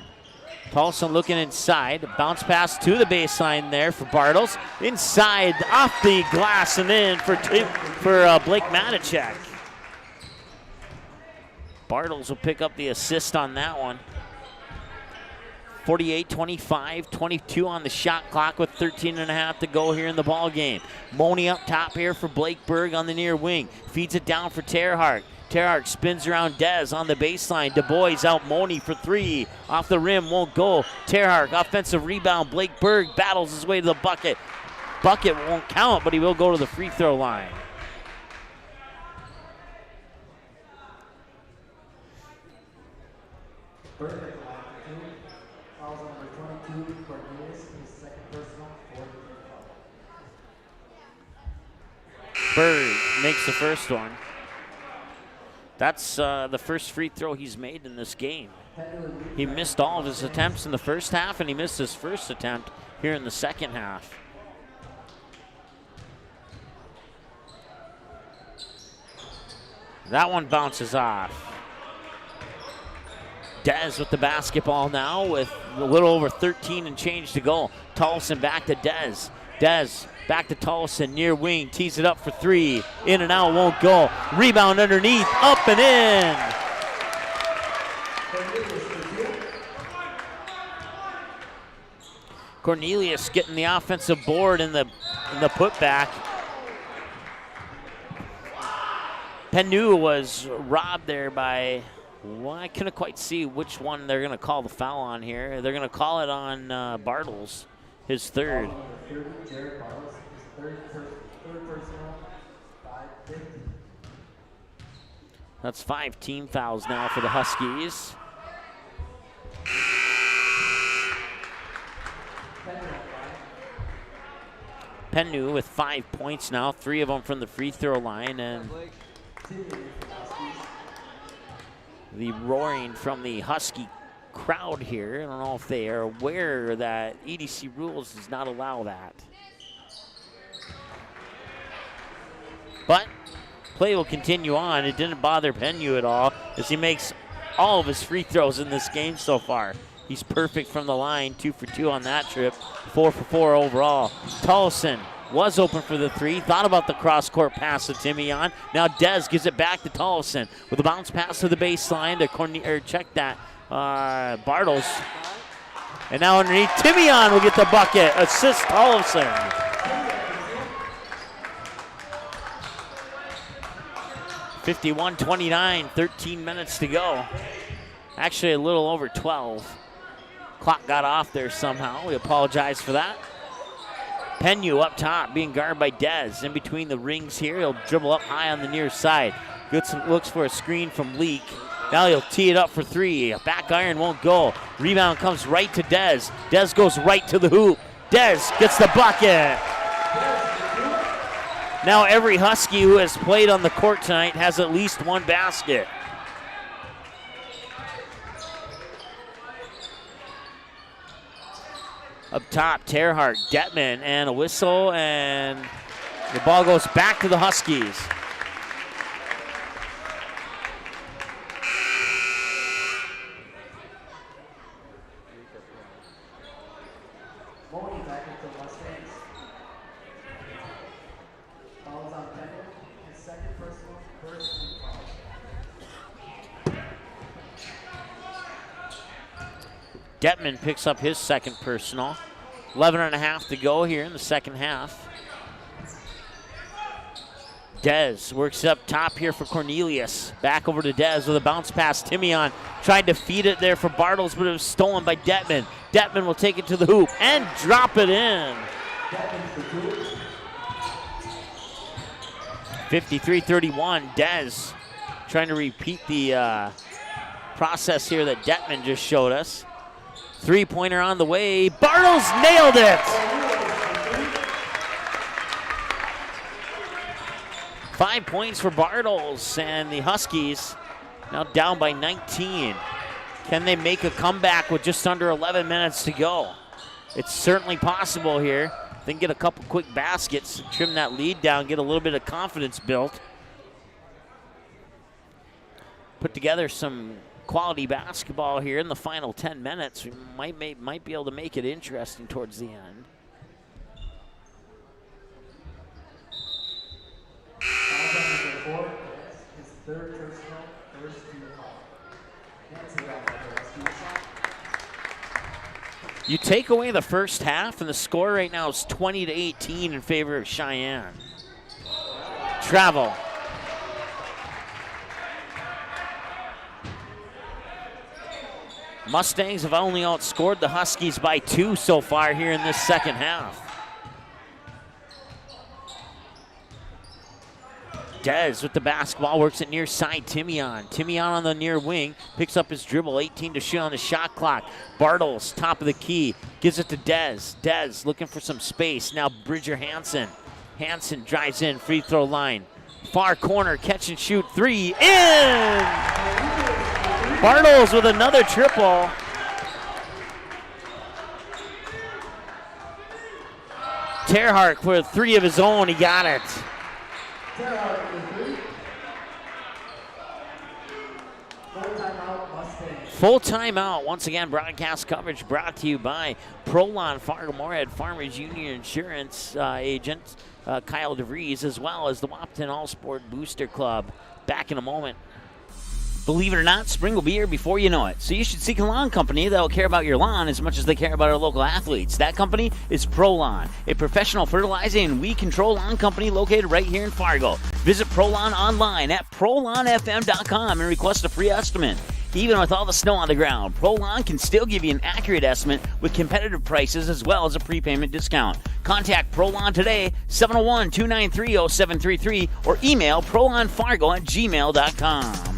Tollefson looking inside. Bounce pass to the baseline there for Bartles. Inside, off the glass, and in for Blake Matichek. Bartles will pick up the assist on that one. 48-25, 22 on the shot clock with 13.5 to go here in the ball game. Money up top here for Blake Berg on the near wing. Feeds it down for Terhark. Terhark spins around Dez on the baseline. Du Bois out Money for 3. Off the rim, won't go. Terhark, offensive rebound. Blake Berg battles his way to the bucket. Bucket won't count, but he will go to the free throw line. Berg at the line for 2. Fouls on number 22, Cornelius, his second personal, 4th foul. Berg makes the first one. That's the first free throw he's made in this game. He missed all of his attempts in the first half, and he missed his first attempt here in the second half. That one bounces off. Dez with the basketball now with a little over 13 and change to go. Tollefson back to Dez. Dez back to Tollefson, near wing, tees it up for three. In and out, won't go. Rebound underneath, up and in. Cornelius getting the offensive board in the putback. Penu was robbed there by, well, I couldn't quite see which one they're going to call the foul on here. They're going to call it on Bartles, his third. That's 5 team fouls now for the Huskies. Penu with 5 points now, 3 of them from the free throw line, and the roaring from the Husky crowd here. I don't know if they are aware that EDC rules does not allow that. But play will continue on. It didn't bother Penu at all as he makes all of his free throws in this game so far. He's perfect from the line, 2 for 2 on that trip, 4 for 4 overall. Tollefson was open for the three, thought about the cross-court pass to Timian. Now Dez gives it back to Tollefson with a bounce pass to the baseline to check that, Bartles. And now underneath, Timian will get the bucket, assist Tollefson. (51-29), 13 minutes to go. Actually a little over 12. Clock got off there somehow. We apologize for that. Penu up top, being guarded by Dez. In between the rings here, he'll dribble up high on the near side. Looks for a screen from Leak. Now he'll tee it up for three. A back iron won't go. Rebound comes right to Dez. Dez goes right to the hoop. Dez gets the bucket. Now every Husky who has played on the court tonight has at least one basket. Up top, Terhart, Detman, and a whistle, and the ball goes back to the Huskies. Going back into Mustangs. Fouls on Penu. His second personal, first team foul. Detman picks up his second personal. 11.5 to go here in the second half. Dez works up top here for Cornelius. Back over to Dez with a bounce pass. Timian tried to feed it there for Bartles, but it was stolen by Detman. Detman will take it to the hoop and drop it in. 53-31, Dez trying to repeat the process here that Detman just showed us. Three-pointer on the way. Bartles nailed it. 5 points for Bartles, and the Huskies now down by 19. Can they make a comeback with just under 11 minutes to go? It's certainly possible here. Then get a couple quick baskets, trim that lead down, get a little bit of confidence built. Put together some quality basketball here in the final 10 minutes. We might be able to make it interesting towards the end. His third personal, first team foul. You take away the first half, and the score right now is 20-18 in favor of Sheyenne. Travel. Mustangs have only outscored the Huskies by 2 so far here in this second half. Dez with the basketball, works it near side, Timian. Timian on the near wing, picks up his dribble, 18 to shoot on the shot clock. Bartles, top of the key, gives it to Dez. Dez looking for some space. Now Bridger Hansen. Hansen drives in, free throw line. Far corner, catch and shoot, three, in! Bartles with another triple. Terhart with 3 of his own, he got it. Full timeout. Once again, broadcast coverage brought to you by Prolon Fargo Moorhead Farmers Union Insurance agent Kyle DeVries, as well as the Wahpeton All Sport Booster Club. Back in a moment. Believe it or not, spring will be here before you know it. So you should seek a lawn company that will care about your lawn as much as they care about our local athletes. That company is Prolon, a professional fertilizing and weed control lawn company located right here in Fargo. Visit Prolon online at prolonfm.com and request a free estimate. Even with all the snow on the ground, Prolon can still give you an accurate estimate with competitive prices as well as a prepayment discount. Contact Prolon today, 701-293-0733, or email prolonfargo@gmail.com.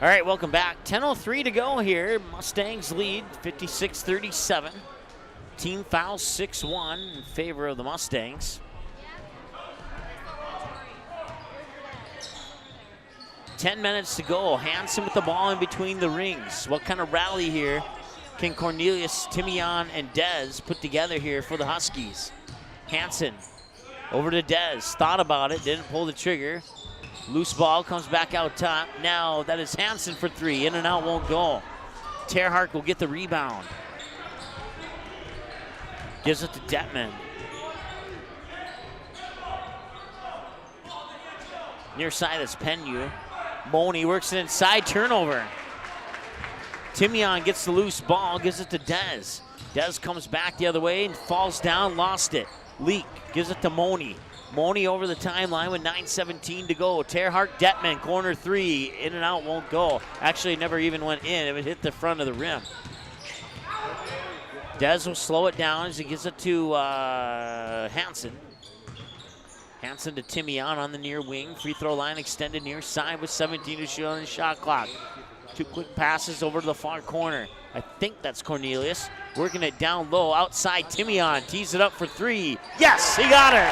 All right, welcome back. 10:03 to go here. Mustangs lead 56-37. Team foul 6-1 in favor of the Mustangs. 10 minutes to go. Hansen with the ball in between the rings. What kind of rally here can Cornelius, Timian, and Dez put together here for the Huskies? Hansen over to Dez. Thought about it, didn't pull the trigger. Loose ball comes back out top. Now that is Hansen for three. In and out, won't go. Terhart will get the rebound. Gives it to Detman. Near side is Penyu. Money works it inside, turnover. Timian gets the loose ball, gives it to Dez. Dez comes back the other way and falls down, lost it. Leak gives it to Money. Money over the timeline with 9:17 to go. Terhart, Detman, corner three. In and out, won't go. Actually, it never even went in. It hit the front of the rim. Dez will slow it down as he gives it to Hansen. Hansen to Timian on the near wing. Free throw line extended near side with 17 to shoot on the shot clock. Two quick passes over to the far corner. I think that's Cornelius. Working it down low. Outside, Timian tees it up for three. Yes, he got her.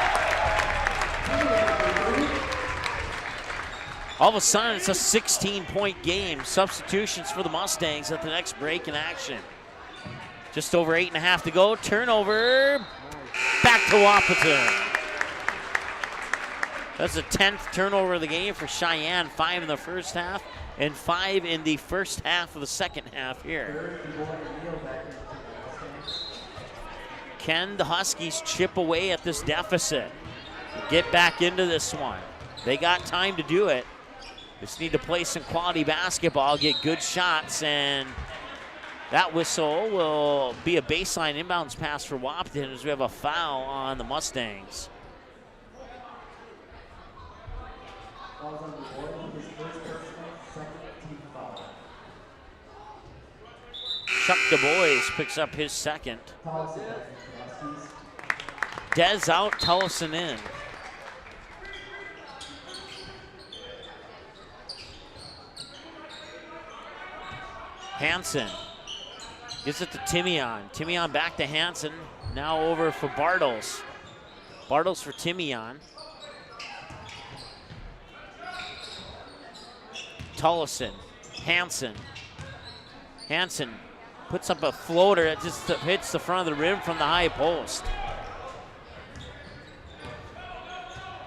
All of a sudden, it's a 16-point game. Substitutions for the Mustangs at the next break in action. Just over 8.5 to go. Turnover. Back to Wahpeton. That's the 10th turnover of the game for Sheyenne. 5 in the first half and 5 in the first half of the second half here. Can the Huskies chip away at this deficit? Get back into this one. They got time to do it. Just need to play some quality basketball, get good shots, and that whistle will be a baseline inbounds pass for Wahpeton as we have a foul on the Mustangs. Chuck Du Bois picks up his second. Dez out, Tullison in. Hansen gives it to Timian. Timian back to Hansen. Now over for Bartles. Bartles for Timian. Tullison. Hansen. Hansen puts up a floater that just hits the front of the rim from the high post.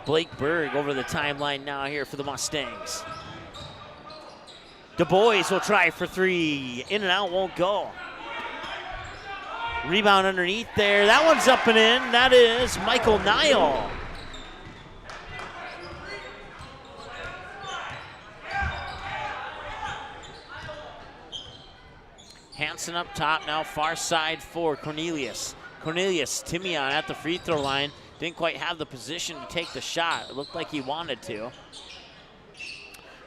Blake Berg over the timeline now here for the Mustangs. Du Bois will try for three. In and out, won't go. Rebound underneath there. That one's up and in. That is Michael Nile. Hansen up top now, far side for Cornelius. Cornelius, Timian at the free throw line. Didn't quite have the position to take the shot. It looked like he wanted to.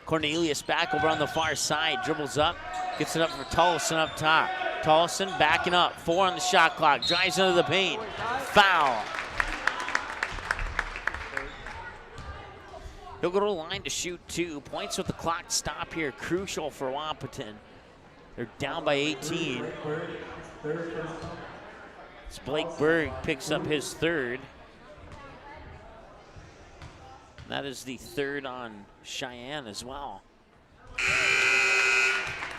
Cornelius back over on the far side, dribbles up, gets it up for Tullison up top. Tullison backing up, 4 on the shot clock, drives into the paint, foul. He'll go to the line to shoot 2. Points with the clock stop here, crucial for Wahpeton. They're down by 18. As Blake Berg picks up his third. That is the third on Cheyenne as well.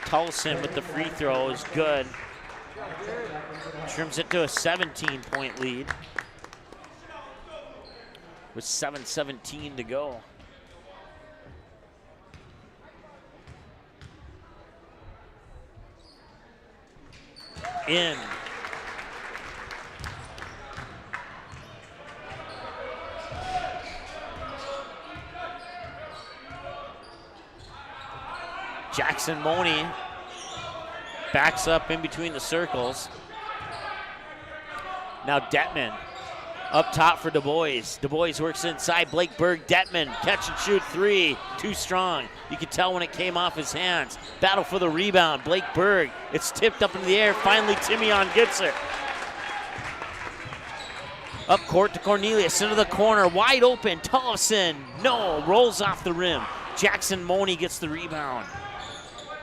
Tulson with the free throw is good. Trims it to a 17-point lead with 7:17 to go. In. Jackson Money backs up in between the circles. Now Detman up top for Du Bois. Du Bois works inside. Blake Berg, Detman, catch and shoot three. Too strong. You can tell when it came off his hands. Battle for the rebound. Blake Berg. It's tipped up into the air. Finally, Timian gets it. Up court to Cornelius, into the corner. Wide open. Tollefson. No. Rolls off the rim. Jackson Money gets the rebound.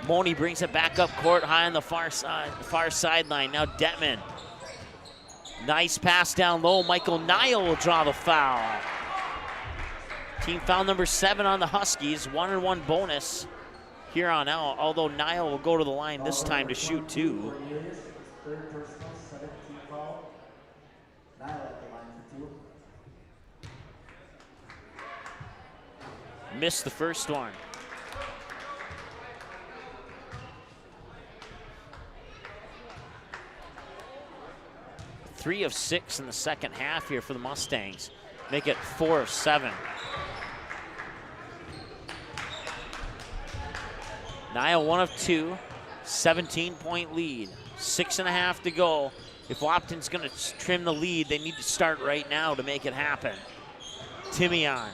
Money brings it back up court, high on the far sideline. Now Detman. Nice pass down low. Michael Nile will draw the foul. Team foul number 7 on the Huskies. 1-and-1 bonus here on out, although Nile will go to the line this time to shoot 2. Third personal, 17 foul. Nile at the line for 2. Missed the first one. Three of 6 in the second half here for the Mustangs. Make it 4 of 7. Nile 1 of 2, 17-point lead. 6.5 to go. If Wahpeton's going to trim the lead, they need to start right now to make it happen. Timian.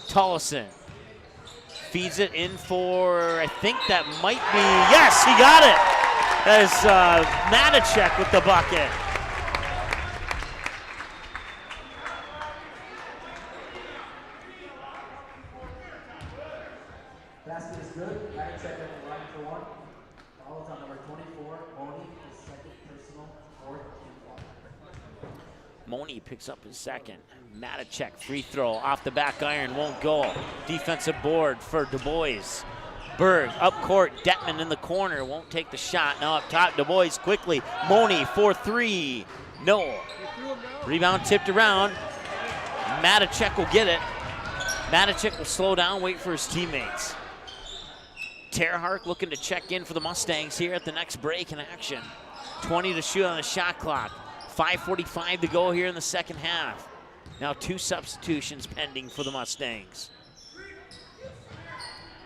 Tollefson. Feeds it in for, I think that might be, yes, he got it! That is Matacek with the bucket. Basket is good. Matacek at the line for 1. Foul on number 24. Money, his second personal, 4th and 1. Money picks up his second. Matacek free throw off the back iron, won't go. Defensive board for Du Bois. Berg up court, Detman in the corner, won't take the shot. Now up top, Du Bois quickly. Money for 3, no. Rebound tipped around. Matacek will get it. Matacek will slow down, wait for his teammates. Terhark looking to check in for the Mustangs here at the next break in action. 20 to shoot on the shot clock. 5:45 to go here in the second half. Now 2 substitutions pending for the Mustangs.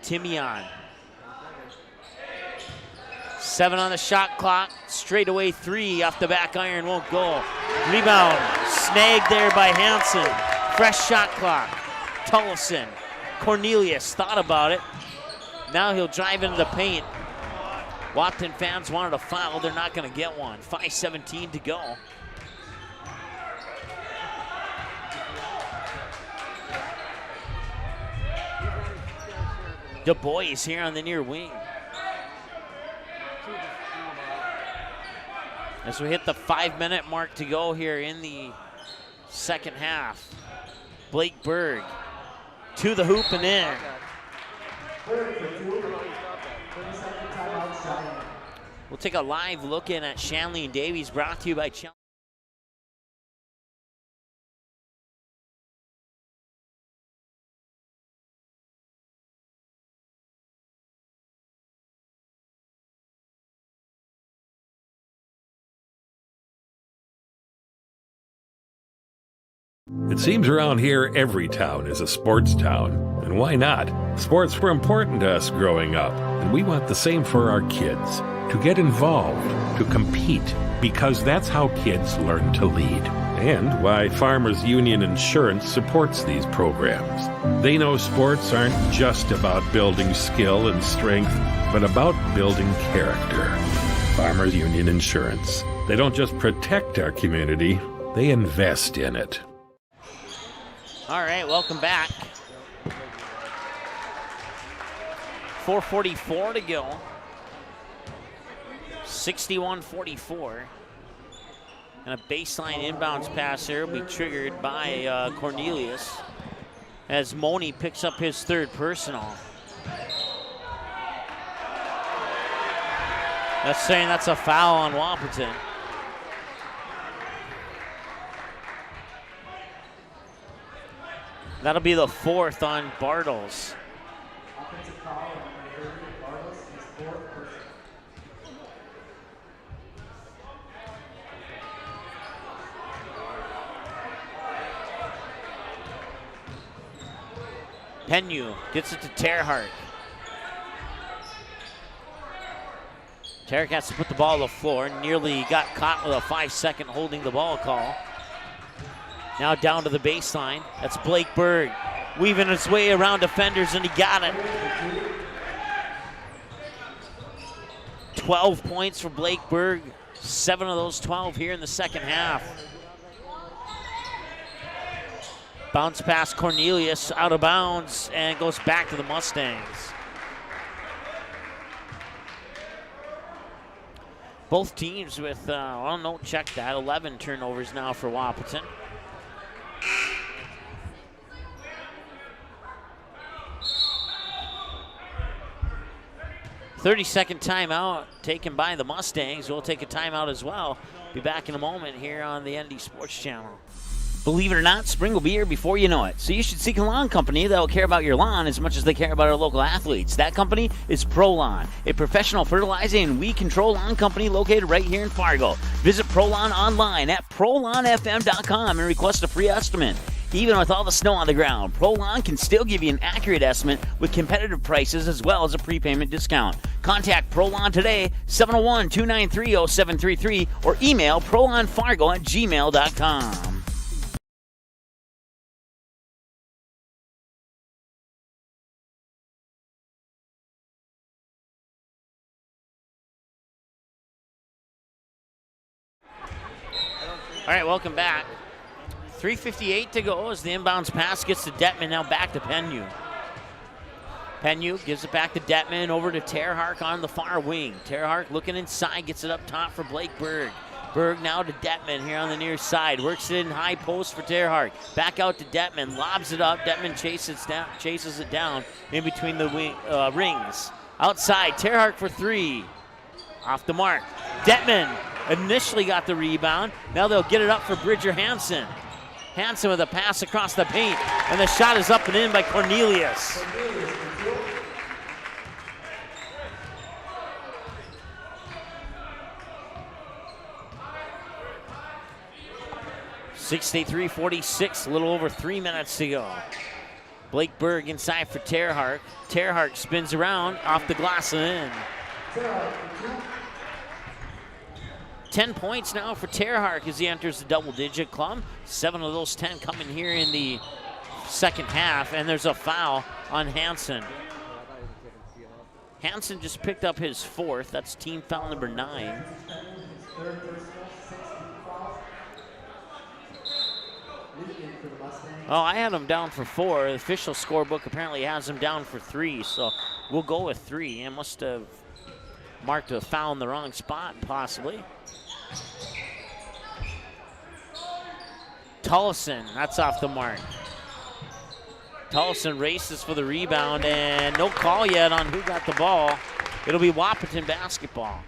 Timian. 7 on the shot clock. Straightaway 3 off the back iron, won't go. Rebound snagged there by Hansen. Fresh shot clock. Tollefson. Cornelius thought about it. Now he'll drive into the paint. Wahpeton fans wanted a foul. They're not going to get one. 5:17 to go. Du Bois here on the near wing. As we hit the 5-minute mark to go here in the second half. Blake Berg to the hoop and in. We'll take a live look in at Shanley and Davies, brought to you by Chelsea. It seems around here every town is a sports town. And why not? Sports were important to us growing up, and we want the same for our kids. To get involved, to compete, because that's how kids learn to lead. And why Farmers Union Insurance supports these programs. They know sports aren't just about building skill and strength, but about building character. Farmers Union Insurance. They don't just protect our community, they invest in it. All right, welcome back. 4:44 to go. 61-44. And a baseline inbounds pass here will be triggered by Cornelius. as Moni picks up his third personal. That's saying that's a foul on Wahpeton. That'll be the fourth on Bartles. Offensive foul on number 30, Bartles, his fourth personal. Penyu gets it to Terhart. Terhart has to put the ball on the floor. Nearly got caught with a 5-second holding the ball call. Now down to the baseline. That's Blake Berg weaving his way around defenders, and he got it. 12 points for Blake Berg. 7 of those 12 here in the second half. Bounce pass Cornelius out of bounds and goes back to the Mustangs. Both teams with, well, no, check that, 11 turnovers now for Wahpeton. "30-second timeout taken by the Mustangs. We'll take a timeout as well. Be back in a moment here on the ND Sports Channel. Believe it or not, spring will be here before you know it. So you should seek a lawn company that will care about your lawn as much as they care about our local athletes. That company is ProLawn, a professional fertilizing and weed control lawn company located right here in Fargo. Visit ProLawn online at ProLawnFM.com and request a free estimate. Even with all the snow on the ground, ProLawn can still give you an accurate estimate with competitive prices as well as a prepayment discount. Contact ProLawn today, 701-293-0733, or email ProLawnFargo@gmail.com. All right, welcome back. 3:58 to go as the inbounds pass gets to Detman, now back to Penyu. Penyu gives it back to Detman, over to Terhart on the far wing. Terhart looking inside, gets it up top for Blake Berg. Berg now to Detman here on the near side. Works it in high post for Terhart. Back out to Detman, lobs it up. Detman chases it down in between the rings. Outside, Terhart for three. Off the mark. Detman initially got the rebound. Now they'll get it up for Bridger Hansen. Hansen with a pass across the paint, and the shot is up and in by Cornelius. 63-46, a little over 3 minutes to go. Blake Berg inside for Terhart. Terhart spins around, off the glass and in. 10 points now for Terhart as he enters the double-digit club. 7 of those 10 coming here in the second half, and there's a foul on Hansen. Hansen just picked up his fourth. That's team foul number 9. Oh, I had him down for 4. The official scorebook apparently has him down for 3, so we'll go with 3. I must have marked a foul in the wrong spot, possibly. Tullison, that's off the mark. Tullison races for the rebound, and no call yet on who got the ball. It'll be Wahpeton basketball.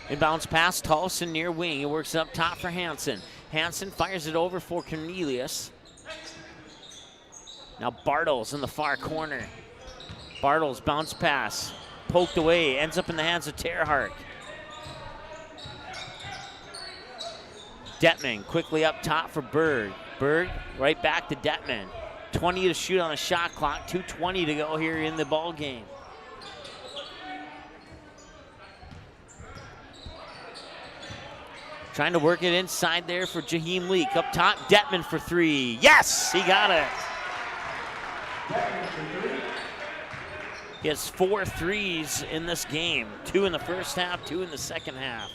Inbounds pass, Tullison near wing. He works up top for Hansen. Hansen fires it over for Cornelius. Now Bartles in the far corner. Bartles bounce pass, poked away, ends up in the hands of Terhart. Detman quickly up top for Berg. Berg right back to Detman. 20 to shoot on the shot clock, 2:20 to go here in the ball game. Trying to work it inside there for Jaheim Leak. Up top, Detman for 3. Yes, he got it. He has 4 threes in this game. 2 in the first half, 2 in the second half.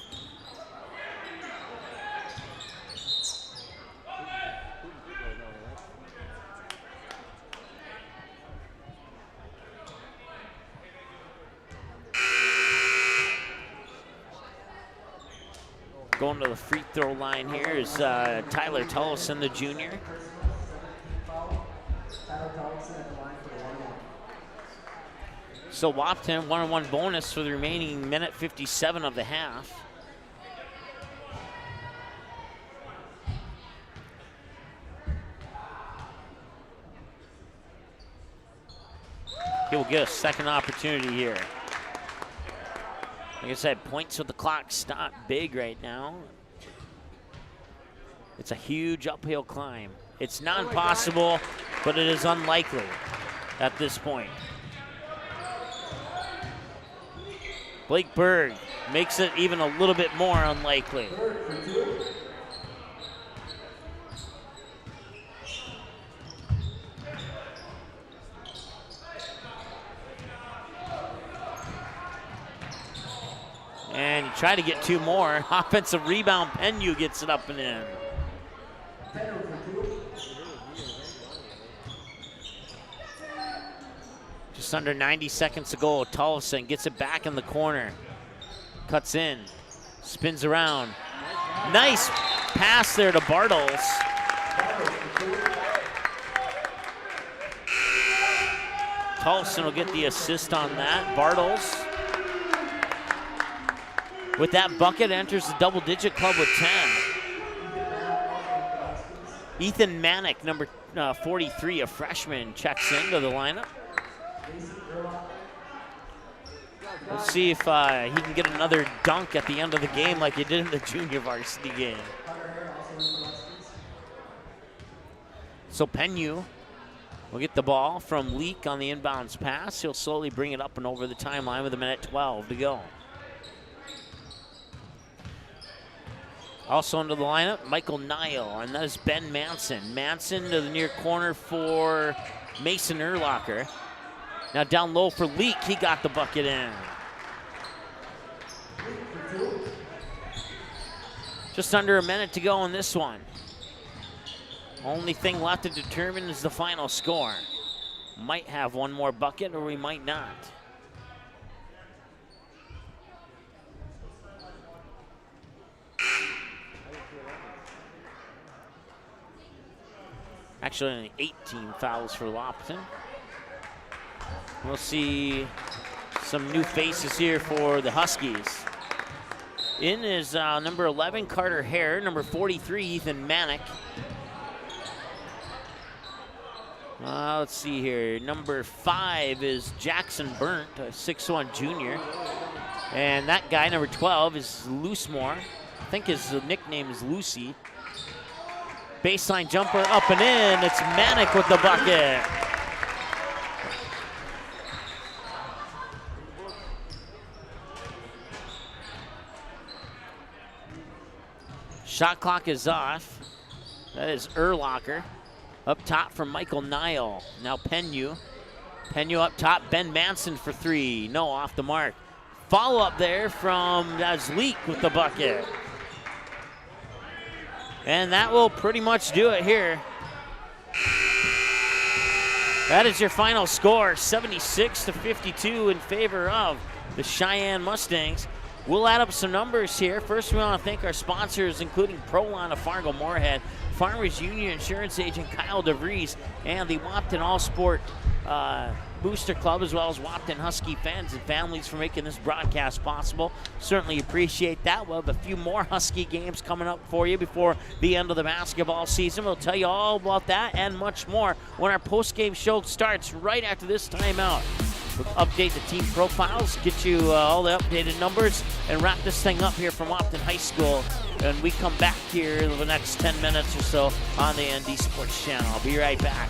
Going to the free throw line here is Tyler Tullison, the junior. So Wahpeton, 1-on-1 bonus for the remaining minute 57 of the half. He will get a second opportunity here. Like I said, points with the clock stop big right now. It's a huge uphill climb. It's not impossible, but it is unlikely at this point. Blake Berg makes it even a little bit more unlikely. And you try to get two more. Offensive rebound, Penyu gets it up and in. Just under 90 seconds to go. Tullison gets it back in the corner. Cuts in, spins around. Nice pass there to Bartles. Tullison will get the assist on that. Bartles, with that bucket, enters the double-digit club with 10. Ethan Manick, number 43, a freshman, checks into the lineup. Let's see if he can get another dunk at the end of the game like he did in the junior varsity game. So Penyu will get the ball from Leak on the inbounds pass. He'll slowly bring it up and over the timeline with a minute 12 to go. Also into the lineup, Michael Nile, and that is Ben Manson. Manson to the near corner for Mason Urlacher. Now down low for Leak, he got the bucket in. Just under a minute to go in this one. Only thing left to determine is the final score. Might have one more bucket or we might not. Actually, only 18 fouls for Wahpeton. We'll see some new faces here for the Huskies. In is number 11, Carter Hare. Number 43, Ethan Manick. Let's see here. Number 5 is Jackson Burnt, a 6'1 junior. And that guy, number 12, is Loosemore. I think his nickname is Lucy. Baseline jumper up and in. It's Manick with the bucket. Shot clock is off. That is Urlacher. Up top from Michael Nile. Now Penyu. Penyu up top. Ben Manson for three. No, off the mark. Follow up there from Leak with the bucket. And that will pretty much do it here. That is your final score, 76-52 in favor of the Sheyenne Mustangs. We'll add up some numbers here. First, we want to thank our sponsors, including Prolon of Fargo Moorhead, Farmers Union Insurance Agent Kyle DeVries, and the Wahpeton All Sport Booster Club, as well as Wahpeton Husky fans and families for making this broadcast possible. Certainly appreciate that. We'll have a few more Husky games coming up for you before the end of the basketball season. We'll tell you all about that and much more when our post-game show starts right after this timeout. We'll update the team profiles, get you all the updated numbers, and wrap this thing up here from Wahpeton High School. And we come back here in the next 10 minutes or so on the ND Sports Channel. I'll be right back.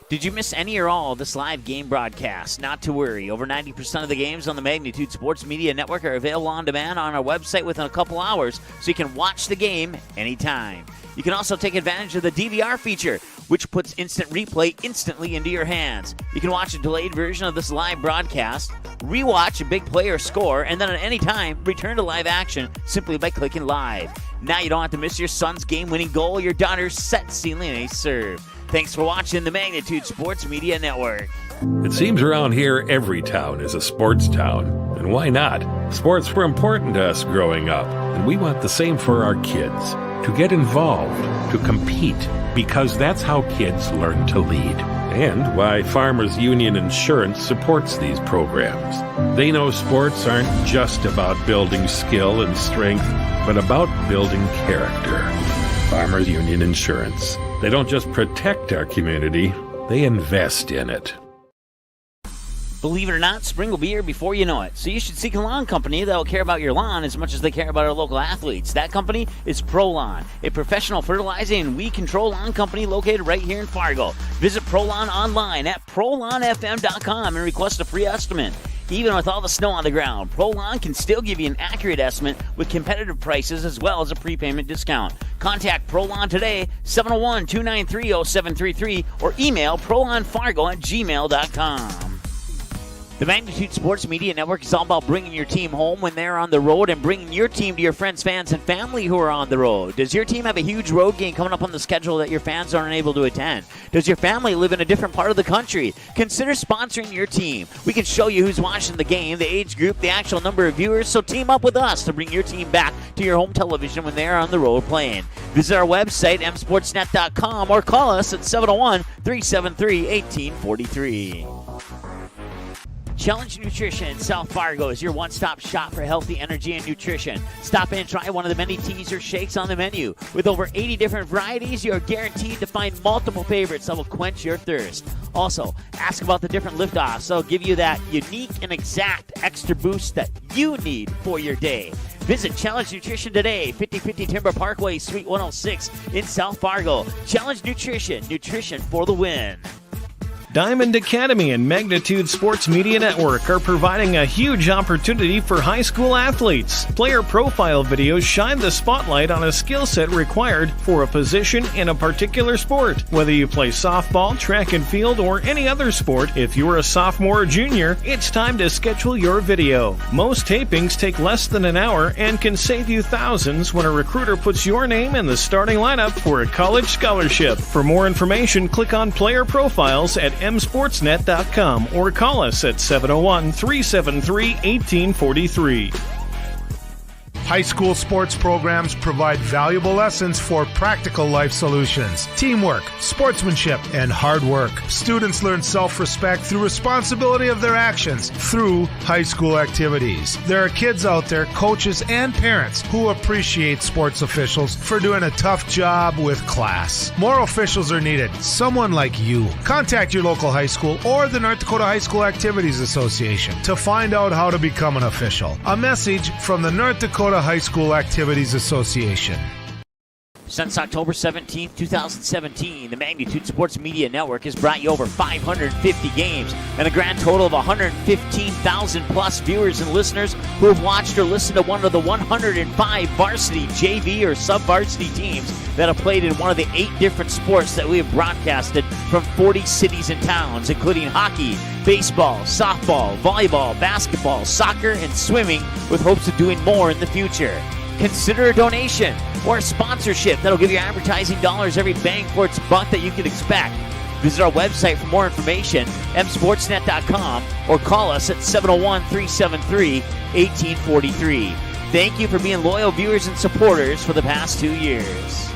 Did you miss any or all of this live game broadcast? Not to worry. Over 90% of the games on the Magnitude Sports Media Network are available on demand on our website within a couple hours, so you can watch the game anytime. You can also take advantage of the DVR feature, which puts instant replay instantly into your hands. You can watch a delayed version of this live broadcast, rewatch a big play or score, and then at any time, return to live action simply by clicking live. Now you don't have to miss your son's game-winning goal or your daughter's set, sealing, ace serve. Thanks for watching the Magnitude Sports Media Network. It seems around here every town is a sports town, and why not? Sports were important to us growing up, and we want the same for our kids. To get involved, to compete, because that's how kids learn to lead. And why Farmers Union Insurance supports these programs. They know sports aren't just about building skill and strength, but about building character. Farmers Union Insurance. They don't just protect our community, they invest in it. Believe it or not, spring will be here before you know it. So you should seek a lawn company that will care about your lawn as much as they care about our local athletes. That company is ProLawn, a professional fertilizing and weed control lawn company located right here in Fargo. Visit ProLawn online at ProLawnFM.com and request a free estimate. Even with all the snow on the ground, ProLawn can still give you an accurate estimate with competitive prices as well as a prepayment discount. Contact ProLawn today, 701-293-0733, or email ProLawnFargo@gmail.com. The Magnitude Sports Media Network is all about bringing your team home when they're on the road and bringing your team to your friends, fans, and family who are on the road. Does your team have a huge road game coming up on the schedule that your fans aren't able to attend? Does your family live in a different part of the country? Consider sponsoring your team. We can show you who's watching the game, the age group, the actual number of viewers, so team up with us to bring your team back to your home television when they're on the road playing. Visit our website, msportsnet.com, or call us at 701-373-1843. Challenge Nutrition in South Fargo is your one-stop shop for healthy energy and nutrition. Stop in and try one of the many teas or shakes on the menu. With over 80 different varieties, you are guaranteed to find multiple favorites that will quench your thirst. Also, ask about the different liftoffs. They'll give you that unique and exact extra boost that you need for your day. Visit Challenge Nutrition today, 5050 Timber Parkway, Suite 106 in South Fargo. Challenge Nutrition, nutrition for the win. Diamond Academy and Magnitude Sports Media Network are providing a huge opportunity for high school athletes. Player profile videos shine the spotlight on a skill set required for a position in a particular sport. Whether you play softball, track and field, or any other sport, if you're a sophomore or junior, it's time to schedule your video. Most tapings take less than an hour and can save you thousands when a recruiter puts your name in the starting lineup for a college scholarship. For more information, click on Player Profiles at msportsnet.com or call us at 701-373-1843. High school sports programs provide valuable lessons for practical life solutions, teamwork, sportsmanship, and hard work. Students learn self-respect through responsibility of their actions through high school activities. There are kids out there, coaches and parents, who appreciate sports officials for doing a tough job with class. More officials are needed. Someone like you. Contact your local high school or the North Dakota High School Activities Association to find out how to become an official. A message from the North Dakota High School Activities Association. Since October 17, 2017, the Magnitude Sports Media Network has brought you over 550 games and a grand total of 115,000 plus viewers and listeners who have watched or listened to one of the 105 varsity, JV, or sub-varsity teams that have played in one of the 8 different sports that we have broadcasted from 40 cities and towns, including hockey, baseball, softball, volleyball, basketball, soccer, and swimming, with hopes of doing more in the future. Consider a donation or a sponsorship that'll give you advertising dollars every bang for its buck that you can expect. Visit our website for more information, msportsnet.com, or call us at 701-373-1843. Thank you for being loyal viewers and supporters for the past 2 years.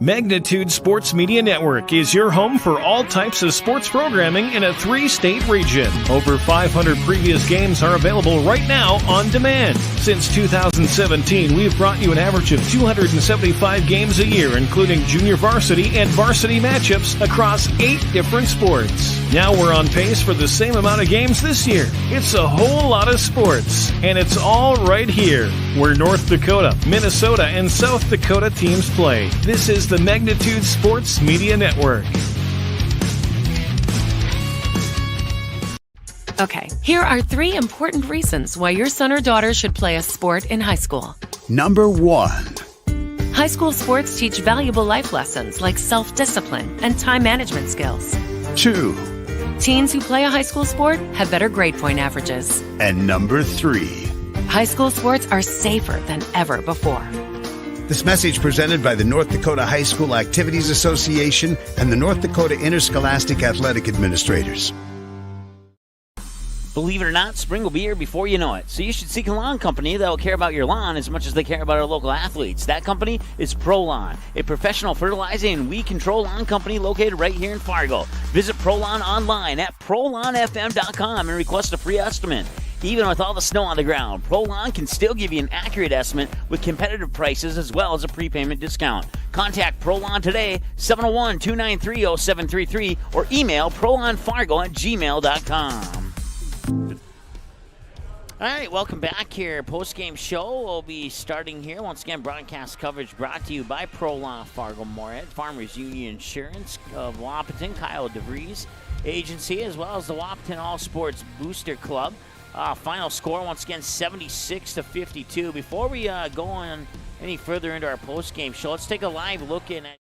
Magnitude Sports Media Network is your home for all types of sports programming in a 3-state region. Over 500 previous games are available right now on demand. Since 2017, we've brought you an average of 275 games a year, including junior varsity and varsity matchups across 8 different sports. Now we're on pace for the same amount of games this year. It's a whole lot of sports, and it's all right here, where North Dakota, Minnesota, and South Dakota teams play. This is the Magnitude Sports Media Network. Okay, here are 3 important reasons why your son or daughter should play a sport in high school. Number 1. High school sports teach valuable life lessons like self-discipline and time management skills. 2. Teens who play a high school sport have better grade point averages. And number 3. High school sports are safer than ever before. This message presented by the North Dakota High School Activities Association and the North Dakota Interscholastic Athletic Administrators. Believe it or not, spring will be here before you know it. So you should seek a lawn company that will care about your lawn as much as they care about our local athletes. That company is ProLawn, a professional fertilizing and weed control lawn company located right here in Fargo. Visit ProLawn online at ProLawnFM.com and request a free estimate. Even with all the snow on the ground, ProLawn can still give you an accurate estimate with competitive prices as well as a prepayment discount. Contact ProLawn today, 701-293-0733, or email ProLawnFargo@gmail.com. All right, welcome back here. Postgame show will be starting here. Once again, broadcast coverage brought to you by ProLawn Fargo Moorhead, Farmers Union Insurance of Wahpeton, Kyle DeVries Agency, as well as the Wahpeton All Sports Booster Club. Final score, once again, 76-52. Before we go on any further into our postgame show, let's take a live look in at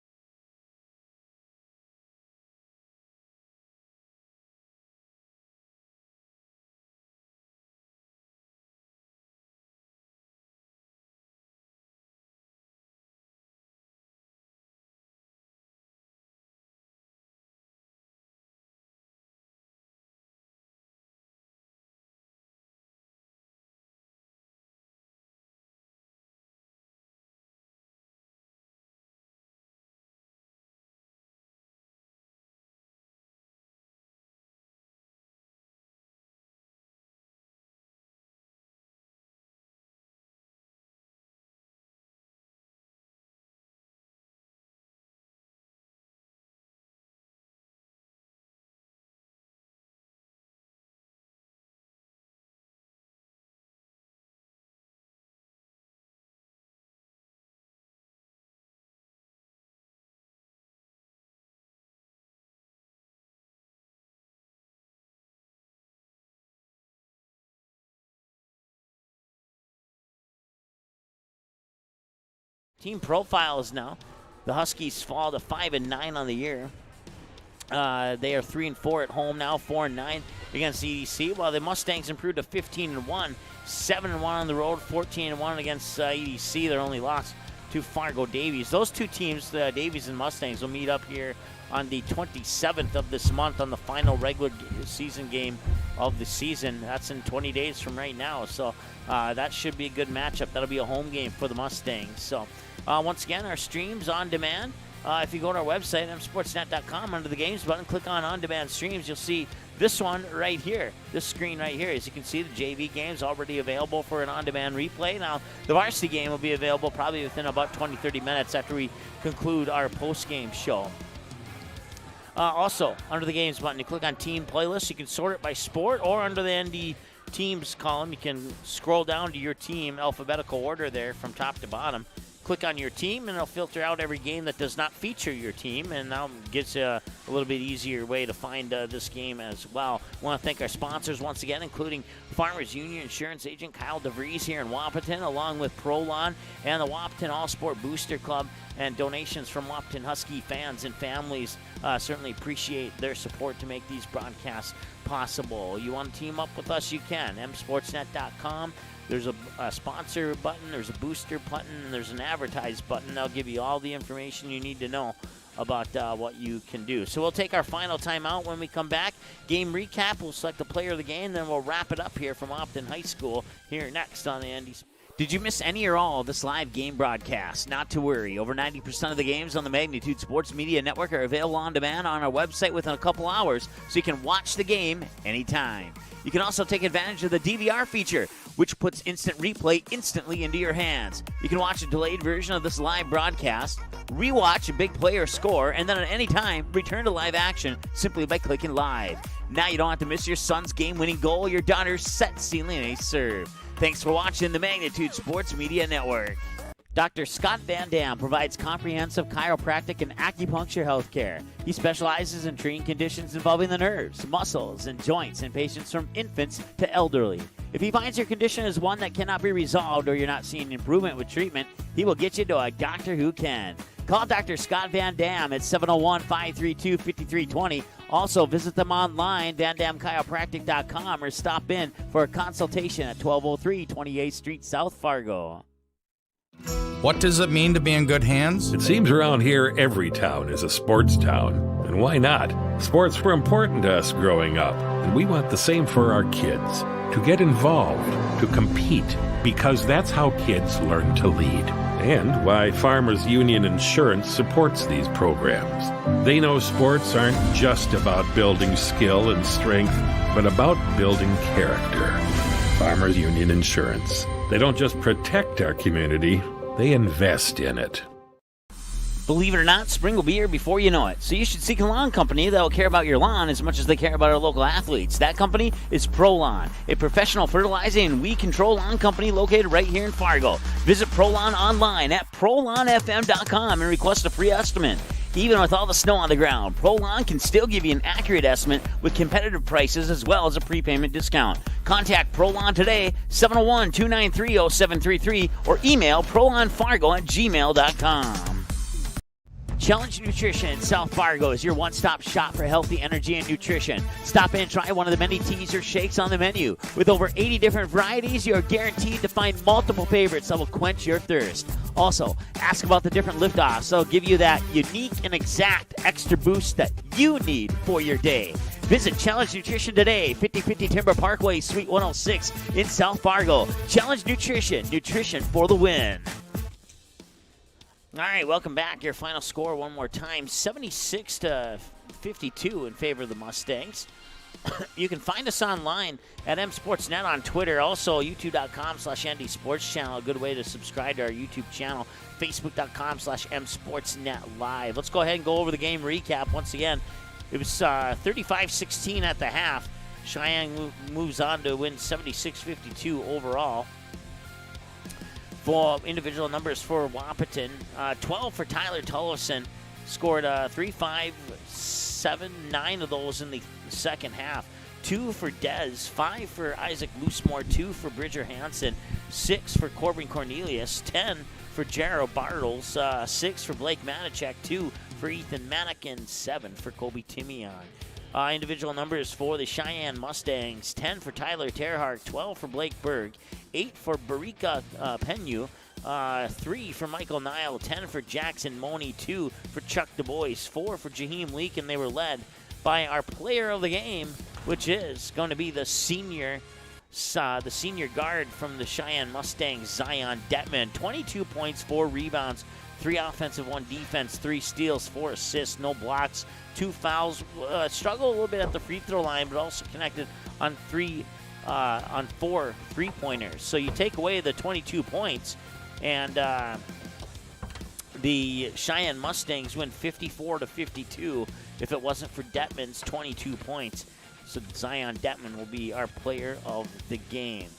team profiles now. The Huskies fall to 5-9 on the year. They are 3-4 at home now, 4-9 against EDC, while the Mustangs improved to 15-1, 7-1 on the road, 14-1 against EDC. Their only loss to Fargo Davies. Those two teams, the Davies and Mustangs, will meet up here on the 27th of this month on the final regular season game of the season. That's in 20 days from right now, so that should be a good matchup. That'll be a home game for the Mustangs. So once again, our streams on demand. If you go to our website, msportsnet.com, under the games button, click on demand streams, you'll see this one right here, this screen right here. As you can see, the JV game's already available for an on-demand replay. Now, the varsity game will be available probably within about 20-30 minutes after we conclude our post-game show. Also, under the games button, you click on team playlist. You can sort it by sport, or under the ND teams column, you can scroll down to your team alphabetical order there from top to bottom. Click on your team, and it'll filter out every game that does not feature your team, and now gives you a little bit easier way to find this game as well. I want to thank our sponsors once again, including Farmers Union Insurance Agent Kyle DeVries here in Wahpeton, along with ProLawn and the Wahpeton All Sport Booster Club, and donations from Wahpeton Husky fans and families. Certainly appreciate their support to make these broadcasts possible. You want to team up with us, you can. msportsnet.com. There's a sponsor button, there's a booster button, and there's an advertise button. They'll give you all the information you need to know about what you can do. So we'll take our final timeout. When we come back, game recap, we'll select the player of the game, then we'll wrap it up here from Wahpeton High School here next on the Andy's. Did you miss any or all of this live game broadcast? Not to worry. Over 90% of the games on the Magnitude Sports Media Network are available on demand on our website within a couple hours, so you can watch the game anytime. You can also take advantage of the DVR feature, which puts instant replay instantly into your hands. You can watch a delayed version of this live broadcast, rewatch a big play or score, and then at any time, return to live action simply by clicking live. Now you don't have to miss your son's game-winning goal, your daughter's set sealing a serve. Thanks for watching the Magnitude Sports Media Network. Dr. Scott Van Dam provides comprehensive chiropractic and acupuncture health care. He specializes in treating conditions involving the nerves, muscles, and joints in patients from infants to elderly. If he finds your condition is one that cannot be resolved or you're not seeing improvement with treatment, he will get you to a doctor who can. Call Dr. Scott Van Dam at 701-532-5320. Also, visit them online, vandamchiropractic.com, or stop in for a consultation at 1203 28th Street, South Fargo. What does it mean to be in good hands? It seems around here every town is a sports town. And why not? Sports were important to us growing up, and we want the same for our kids. To get involved, to compete, because that's how kids learn to lead. And why Farmers Union Insurance supports these programs. They know sports aren't just about building skill and strength, but about building character. Farmers Union Insurance. They don't just protect our community, they invest in it. Believe it or not, spring will be here before you know it. So you should seek a lawn company that will care about your lawn as much as they care about our local athletes. That company is ProLawn, a professional fertilizing and weed control lawn company located right here in Fargo. Visit ProLawn online at ProLawnFM.com and request a free estimate. Even with all the snow on the ground, ProLawn can still give you an accurate estimate with competitive prices as well as a prepayment discount. Contact ProLawn today, 701-293-0733, or email ProLawnFargo@gmail.com. Challenge Nutrition in South Fargo is your one-stop shop for healthy energy and nutrition. Stop in and try one of the many teas or shakes on the menu. With over 80 different varieties, you are guaranteed to find multiple favorites that will quench your thirst. Also, ask about the different liftoffs. They'll give you that unique and exact extra boost that you need for your day. Visit Challenge Nutrition today, 5050 Timber Parkway, Suite 106 in South Fargo. Challenge Nutrition, nutrition for the win. All right, welcome back. Your final score one more time, 76-52 in favor of the Mustangs. You can find us online at msportsnet on Twitter. Also, youtube.com/Andy Sports Channel. A good way to subscribe to our YouTube channel. Facebook.com/msportsnet live. Let's go ahead and go over the game recap once again. It was 35-16 at the half. Sheyenne moves on to win 76-52 overall. For individual numbers for Wahpeton, 12 for Tyler Tullison, scored 3, 5, 7, 9 of those in the second half. 2 for Dez, 5 for Isaac Loosemore, 2 for Bridger Hansen, 6 for Corbin Cornelius, 10 for Jarrell Bartles, 6 for Blake Manichek, 2 for Ethan Manikin, 7 for Kobe Timian. Individual numbers for the Sheyenne Mustangs, 10 for Tyler Terhardt, 12 for Blake Berg, 8 for Barika Penu, 3 for Michael Nile, 10 for Jackson Money, 2 for Chuck Du Bois, 4 for Jaheim Leak, and they were led by our player of the game, which is going to be the senior guard from the Sheyenne Mustangs, Zion Detman. 22 points, 4 rebounds, 3 offensive, 1 defense, 3 steals, 4 assists, no blocks, 2 fouls. Struggled a little bit at the free throw line, but also connected on 4 3-pointers. So you take away the 22 points, and the Sheyenne Mustangs win 54-52 if it wasn't for Detman's 22 points. So Zion Detman will be our player of the game.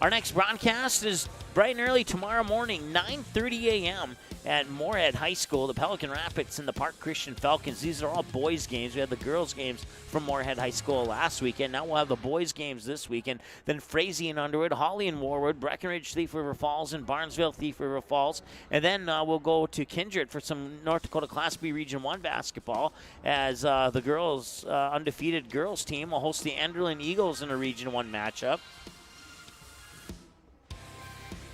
Our next broadcast is bright and early tomorrow morning, 9:30 a.m. at Moorhead High School. The Pelican Rapids and the Park Christian Falcons. These are all boys' games. We had the girls' games from Moorhead High School last weekend. Now we'll have the boys' games this weekend. Then Frazee and Underwood, Holly and Warwood, Breckenridge, Thief River Falls, and Barnesville, Thief River Falls. And then we'll go to Kindred for some North Dakota Class B Region 1 basketball as the girls, undefeated girls team, will host the Enderlin Eagles in a Region 1 matchup.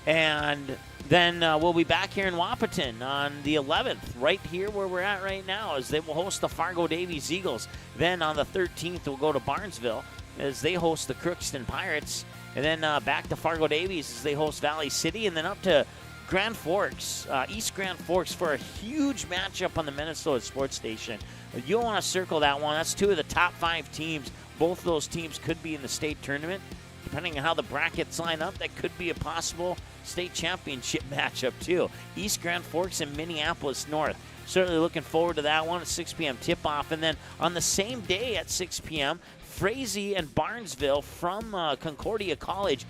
And then we'll be back here in Wahpeton on the 11th, right here where we're at right now, as they will host the Fargo Davies Eagles. Then on the 13th, we'll go to Barnesville as they host the Crookston Pirates. And then back to Fargo Davies as they host Valley City. And then up to Grand Forks, East Grand Forks, for a huge matchup on the Minnesota Sports Station. You'll want to circle that one. That's 2 of the top 5 teams. Both of those teams could be in the state tournament. Depending on how the brackets line up, that could be a possible state championship matchup, too. East Grand Forks and Minneapolis North. Certainly looking forward to that one at 6 p.m. tip-off. And then on the same day at 6 p.m., Frazee and Barnesville from Concordia College.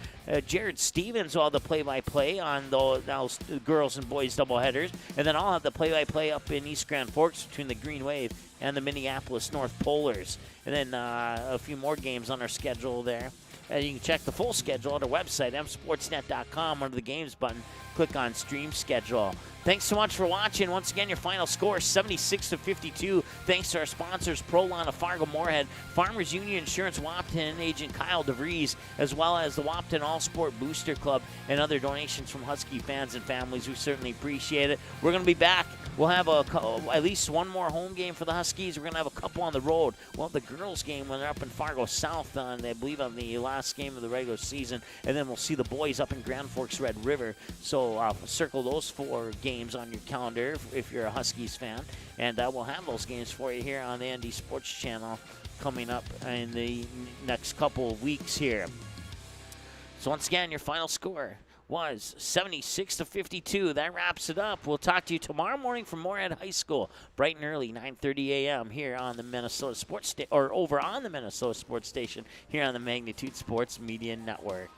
Jared Stevens will have the play-by-play on those girls and boys doubleheaders. And then I'll have the play-by-play up in East Grand Forks between the Green Wave and the Minneapolis North Polars. And then a few more games on our schedule there. And you can check the full schedule at our website, msportsnet.com, under the games button. click on stream schedule. Thanks so much for watching. Once again, your final score, 76-52. Thanks to our sponsors, Prolon of Fargo Moorhead, Farmers Union Insurance Wahpeton agent Kyle DeVries, as well as the Wahpeton All-Sport Booster Club and other donations from Husky fans and families. We certainly appreciate it. We're going to be back. We'll have at least one more home game for the Huskies. We're going to have a couple on the road. We'll have the girls' game when they're up in Fargo South, I believe, on the last game of the regular season. And then we'll see the boys up in Grand Forks Red River. So circle those 4 games on your calendar if you're a Huskies fan. And we'll have those games for you here on the ND Sports Channel coming up in the next couple of weeks here. So once again, your final score was 76-52. That wraps it up. We'll talk to you tomorrow morning from Moorhead High School, bright and early, 9:30 a.m. here on the Minnesota Sports or over on the Minnesota Sports Station here on the Magnitude Sports Media Network.